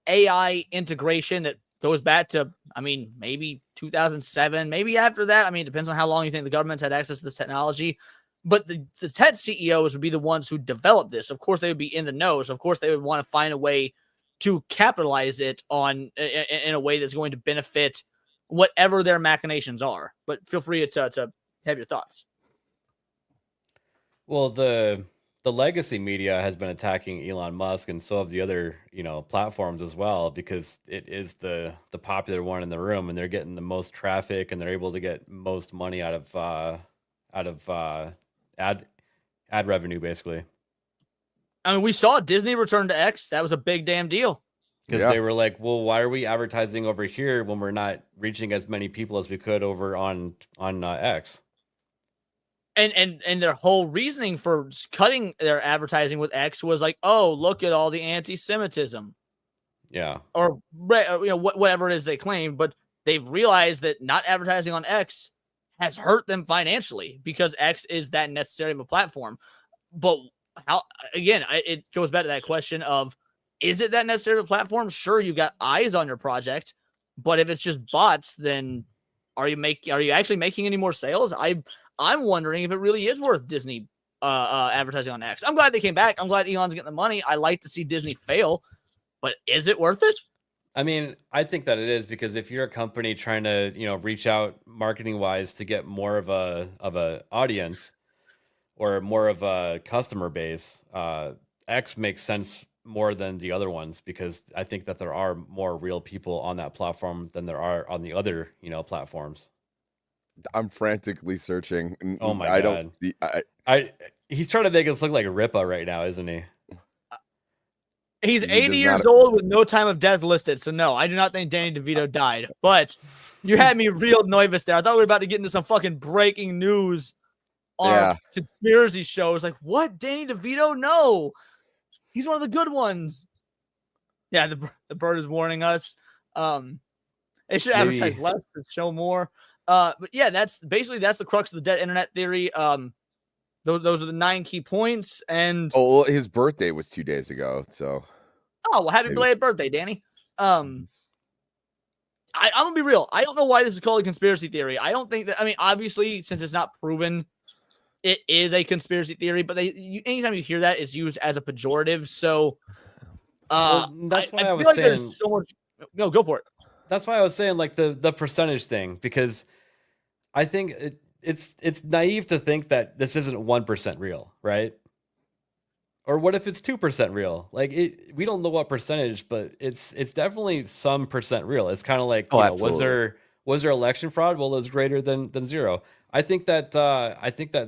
AI integration that goes back to, I mean, maybe 2007, maybe after that. I mean, it depends on how long you think the government's had access to this technology. But the tech CEOs would be the ones who developed this. Of course, they would be in the know. So of course, they would want to find a way to capitalize it on in a way that's going to benefit whatever their machinations are. But feel free to have your thoughts. Well, the legacy media has been attacking Elon Musk, and so have the other, platforms as well, because it is the popular one in the room, and they're getting the most traffic, and they're able to get most money out of ad revenue, basically. I mean, we saw Disney return to X. That was a big damn deal. Because they were like, well, why are we advertising over here when we're not reaching as many people as we could over on X? And their whole reasoning for cutting their advertising with X was like, oh, look at all the anti-Semitism. Yeah. Or whatever it is they claim, but they've realized that not advertising on X has hurt them financially because X is that necessary of a platform. But how, again, it goes back to that question of, is it that necessary of a platform? Sure, you got eyes on your project, but if it's just bots, then are you actually making any more sales? I'm wondering if it really is worth Disney advertising on X. I'm glad they came back. I'm glad Elon's getting the money. I like to see Disney fail, but is it worth it? I mean, I think that it is, because if you're a company trying to, reach out marketing wise to get more of a audience or more of a customer base, X makes sense more than the other ones, because I think that there are more real people on that platform than there are on the other, platforms. I'm frantically searching. Oh my I God. don't see. He's trying to make us look like Ripa right now, isn't he? He's He 80 does years not- old with no time of death listed. So no, I do not think Danny DeVito died. But you had me real nervous there. I thought we were about to get into some fucking breaking news on Yeah. conspiracy shows. Like, what? Danny DeVito? No. He's one of the good ones. Yeah, the bird is warning us. They should advertise less and show more. But yeah, that's the crux of the dead internet theory. Those are the 9 key points. And well, his birthday was 2 days ago, so well, happy belated birthday, Danny. I'm gonna be real. I don't know why this is called a conspiracy theory. I don't think that. I mean, obviously, since it's not proven, it is a conspiracy theory. But anytime you hear that, it's used as a pejorative. So, that's why I was feel like saying. There's so much. No, go for it. That's why I was saying like the percentage thing, because I think it's naive to think that this isn't 1% real, right? Or what if it's 2% real? Like we don't know what percentage, but it's definitely some percent real. It's kind of like, was there election fraud? Well, it was greater than 0. I think that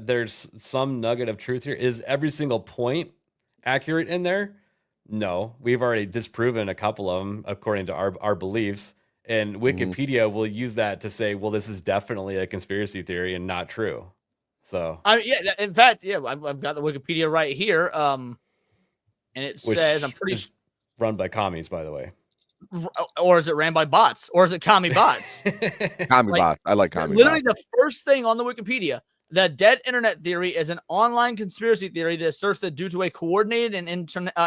there's some nugget of truth here. Is every single point accurate in there? No, we've already disproven a couple of them according to our beliefs. And Wikipedia will use that to say, well, this is definitely a conspiracy theory and not true. So, in fact, I've got the Wikipedia right here. And it says, I'm pretty is run by commies, by the way. Or is it ran by bots? Or is it commie bots? Commie bot. I like commie literally bot. The first thing on the Wikipedia, the dead internet theory is an online conspiracy theory that asserts that due to a coordinated and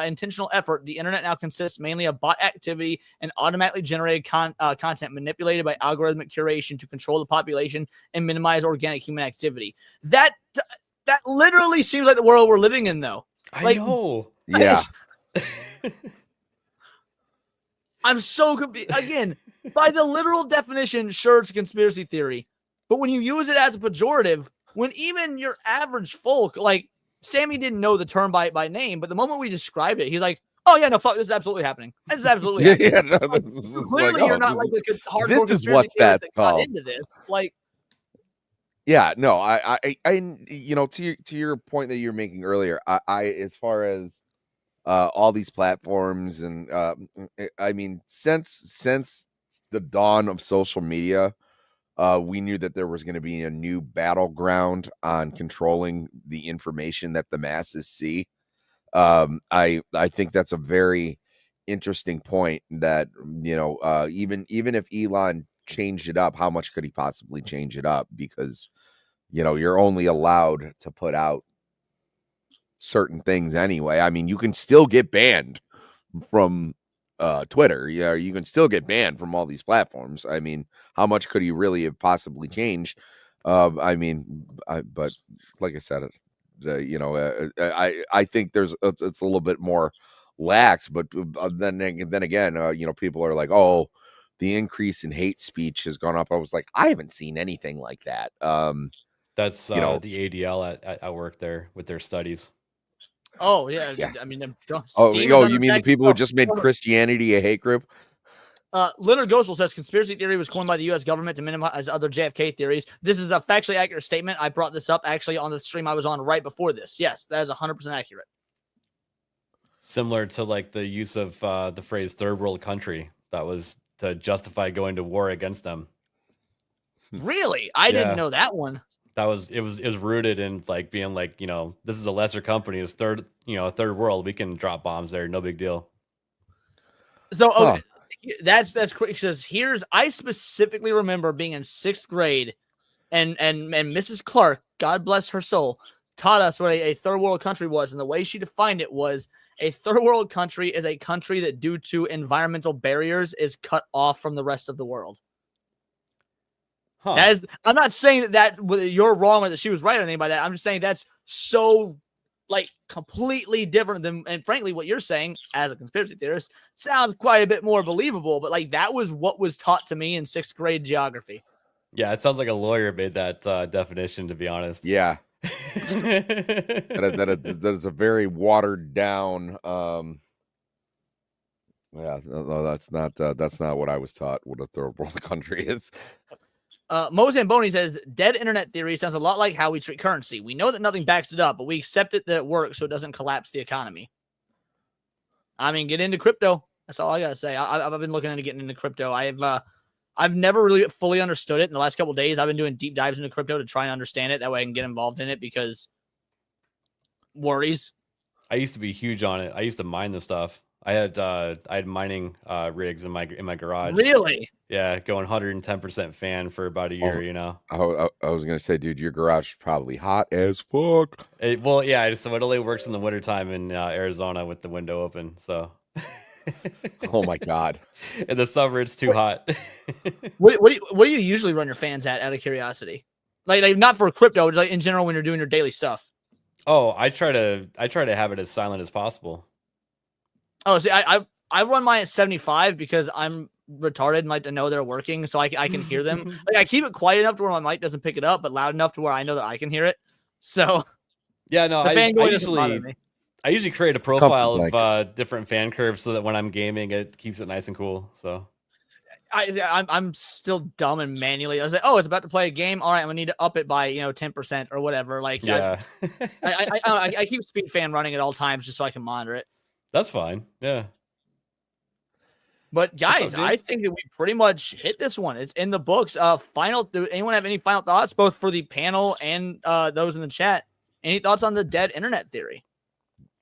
intentional effort, the internet now consists mainly of bot activity and automatically generated content manipulated by algorithmic curation to control the population and minimize organic human activity. That literally seems like the world we're living in, though. I know. Yeah. I'm so again, by the literal definition, sure, it's a conspiracy theory. But when you use it as a pejorative, when even your average folk, like Sammy didn't know the term by name, but the moment we described it, he's like, oh yeah, no, fuck, this is absolutely happening. This is absolutely happening. Yeah, no, this is clearly like, you're not like a hardcore this is conspiracy what theorist that's that got called. into this. Like, yeah, no, I to your point that you're making earlier, I as far as all these platforms and I mean, since the dawn of social media, we knew that there was going to be a new battleground on controlling the information that the masses see. I think that's a very interesting point that, even if Elon changed it up, how much could he possibly change it up? Because, you're only allowed to put out certain things anyway. I mean, you can still get banned from Twitter. Yeah, you can still get banned from all these platforms. I mean, how much could he really have possibly changed? But like I said, I think it's a little bit more lax. But then again, people are like, oh, the increase in hate speech has gone up. I was like, I haven't seen anything like that. That's the ADL at work there with their studies. oh yeah. I mean, you mean the people who just made Christianity a hate group? Leonard Gosel says conspiracy theory was coined by the U.S. government to minimize other JFK theories. This is a factually accurate statement. I brought this up actually on the stream I was on right before this. Yes, that is 100% accurate. Similar to like the use of the phrase "third world country," that was to justify going to war against them. Really, I didn't know that one. That was it was rooted in like being like, this is a lesser company, it's third world, we can drop bombs there, no big deal. So okay, that's crazy. Says I specifically remember being in 6th grade, and Mrs. Clark, God bless her soul, taught us what a third world country was, and the way she defined it was a third world country is a country that, due to environmental barriers, is cut off from the rest of the world. Huh. I'm not saying that you're wrong or that she was right or anything by that. I'm just saying that's so like completely different than, and frankly, what you're saying as a conspiracy theorist sounds quite a bit more believable. But like that was what was taught to me in 6th grade geography. Yeah, it sounds like a lawyer made that definition, to be honest. Yeah. that is a very watered down Yeah, no, that's not what I was taught. What a third world country is. Mo Zamboni says, dead internet theory sounds a lot like how we treat currency. We know that nothing backs it up, but we accept it that it works so it doesn't collapse the economy. I mean, get into crypto. That's all I gotta say. I've been looking into getting into crypto. I've never really fully understood it. In the last couple of days, I've been doing deep dives into crypto to try and understand it. That way I can get involved in it because worries. I used to be huge on it. I used to mine the stuff. I had mining rigs in my garage. Really? Yeah, going 110% fan for about a year. I was gonna say, dude, your garage is probably hot as fuck. Well, yeah. So it only works in the wintertime in Arizona with the window open. So. Oh my god! In the summer, it's too hot. What do you usually run your fans at? Out of curiosity, like not for crypto, but like in general when you're doing your daily stuff. Oh, I try to have it as silent as possible. Oh, see, I run mine at 75 because I'm retarded and like to know they're working, so I can hear them. Like I keep it quiet enough to where my mic doesn't pick it up, but loud enough to where I know that I can hear it. So yeah, no, I usually create a profile of different fan curves so that when I'm gaming, it keeps it nice and cool. So I'm still dumb and manually. I was like, oh, it's about to play a game. All right, I'm gonna need to up it by 10% or whatever. Like, yeah, I keep speed fan running at all times just so I can monitor it. That's fine. Yeah. But guys, I think that we pretty much hit this one. It's in the books. Do anyone have any final thoughts, both for the panel and those in the chat? Any thoughts on the dead internet theory?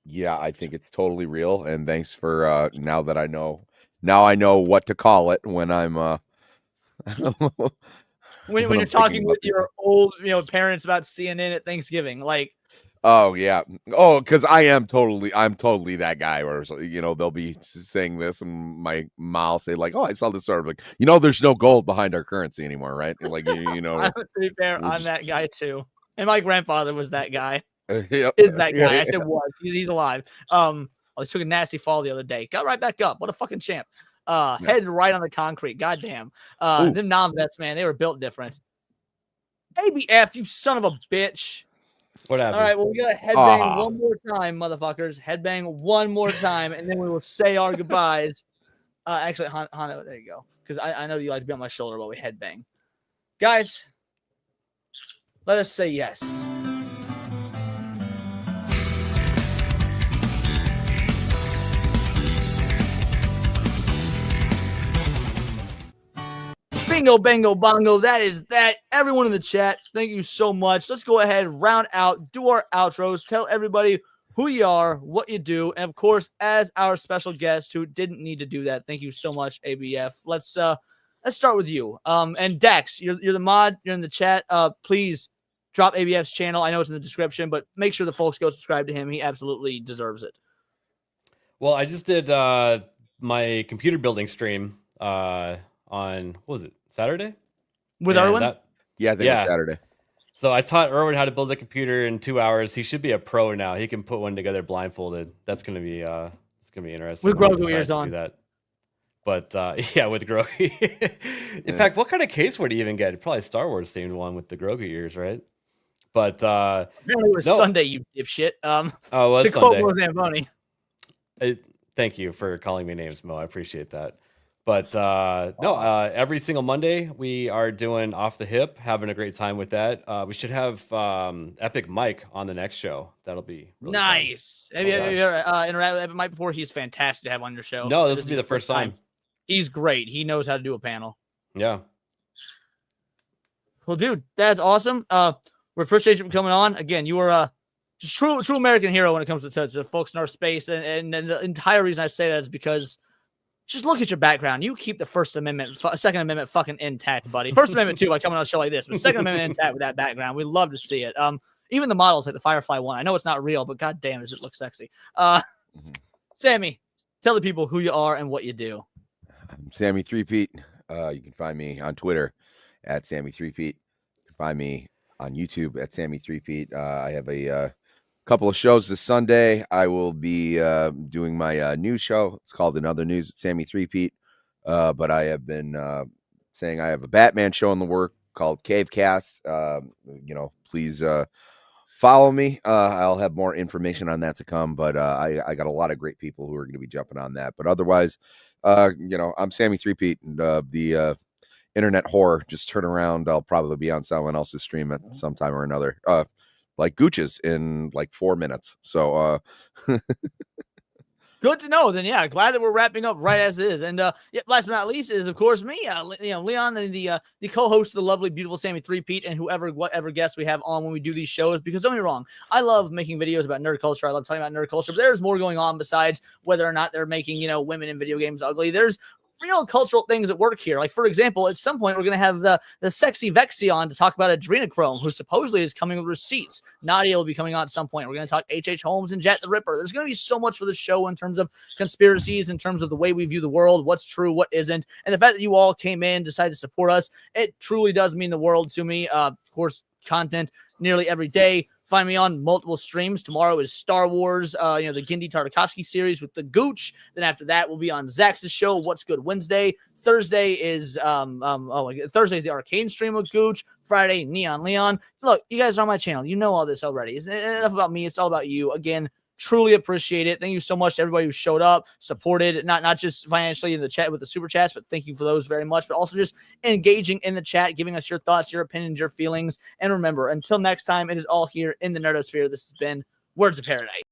Yeah, I think it's totally real. And thanks for now I know what to call it when I'm when you're talking with your old parents about CNN at Thanksgiving, like. Oh yeah. Oh, because I'm totally that guy where they'll be saying this and my mom will say like, oh, I saw this sort of like, there's no gold behind our currency anymore, right? Like To be fair, I'm that guy too. And my grandfather was that guy. Yep. Is that guy. I said was. He's alive. He took a nasty fall the other day. Got right back up. What a fucking champ. Head right on the concrete. Goddamn. Them non-vets, man, they were built different. ABF, you son of a bitch. What happened? All right, well, we got to headbang one more time, motherfuckers. Headbang one more time, and then we will say our goodbyes. Actually, Hana, there you go. Because I know you like to be on my shoulder while we headbang. Guys, let us say yes. Bingo, bango, bongo. That is that. Everyone in the chat, thank you so much. Let's go ahead, round out, do our outros, tell everybody who you are, what you do, and of course, as our special guest who didn't need to do that, thank you so much, ABF. Let's start with you. And Dex, you're the mod. You're in the chat. Please drop ABF's channel. I know it's in the description, but make sure the folks go subscribe to him. He absolutely deserves it. Well, I just did my computer building stream on what was it? Saturday? With Erwin? I think it was Saturday. So I taught Erwin how to build a computer in 2 hours. He should be a pro now. He can put one together blindfolded. That's gonna be interesting. With Grogu ears on. That. But yeah, with Grogu. In fact, what kind of case would he even get? Probably Star Wars themed one with the Grogu ears, right? But apparently it was Sunday, you dipshit. Oh, it was Sunday. Was Zamboni. Thank you for calling me names, Mo. I appreciate that. But every single Monday we are doing Off the Hip, having a great time with that. We should have Epic Mike on the next show. That'll be really nice. Fun. Have you interacted with Epic Mike before? He's fantastic to have on your show. No, this will be the first time. He's great. He knows how to do a panel. Yeah. Well, dude, that's awesome. We appreciate you for coming on. Again, you are just true American hero when it comes to folks in our space. And the entire reason I say that is because just look at your background. You keep the First Amendment, Second Amendment fucking intact, buddy. First Amendment too, by coming on a show like this, but Second Amendment intact with that background. We love to see it. Even the models like the Firefly one. I know it's not real, but god damn, does it look sexy. Sammy, tell the people who you are and what you do. I'm Sammy 3Pete. You can find me on Twitter at Sammy 3Pete. You can find me on YouTube at Sammy 3Pete. I have a couple of shows this Sunday. I will be doing my news show. It's called Another News at Sammy 3Pete. But I have been saying I have a Batman show in the work called Cavecast. Please follow me. I'll have more information on that to come, but I got a lot of great people who are going to be jumping on that. But otherwise, I'm Sammy 3Pete, and the internet horror. Just turn around. I'll probably be on someone else's stream at some time or another. Like Gooch's in like 4 minutes. So Good to know. Then, yeah, glad that we're wrapping up right as is. And yeah, last but not least is, of course, me, Leon, and the co-host of the lovely, beautiful Sammy 3Pete, and whatever guests we have on when we do these shows. Because don't get me wrong, I love making videos about nerd culture. I love talking about nerd culture. But there's more going on besides whether or not they're making women in video games ugly. There's real cultural things at work here. Like, for example, at some point, we're going to have the sexy Vexy on to talk about Adrenochrome, who supposedly is coming with receipts. Nadia will be coming on at some point. We're going to talk H.H. Holmes and Jet the Ripper. There's going to be so much for the show in terms of conspiracies, in terms of the way we view the world, what's true, what isn't. And the fact that you all came in, decided to support us, it truly does mean the world to me. Of course, content nearly every day. Find me on multiple streams. Tomorrow is Star Wars, the Gindi Tartakovsky series with the Gooch. Then after that, we'll be on Zach's show, What's Good Wednesday. Thursday is Thursday is the Arcane stream with Gooch. Friday, Neon Leon. Look, you guys are on my channel. You know all this already. It's enough about me. It's all about you. Again, truly appreciate it. Thank you so much to everybody who showed up, supported, not just financially in the chat with the super chats, but thank you for those very much, but also just engaging in the chat, giving us your thoughts, your opinions, your feelings. And remember, until next time, it is all here in the Nerdosphere. This has been Words of Paradise.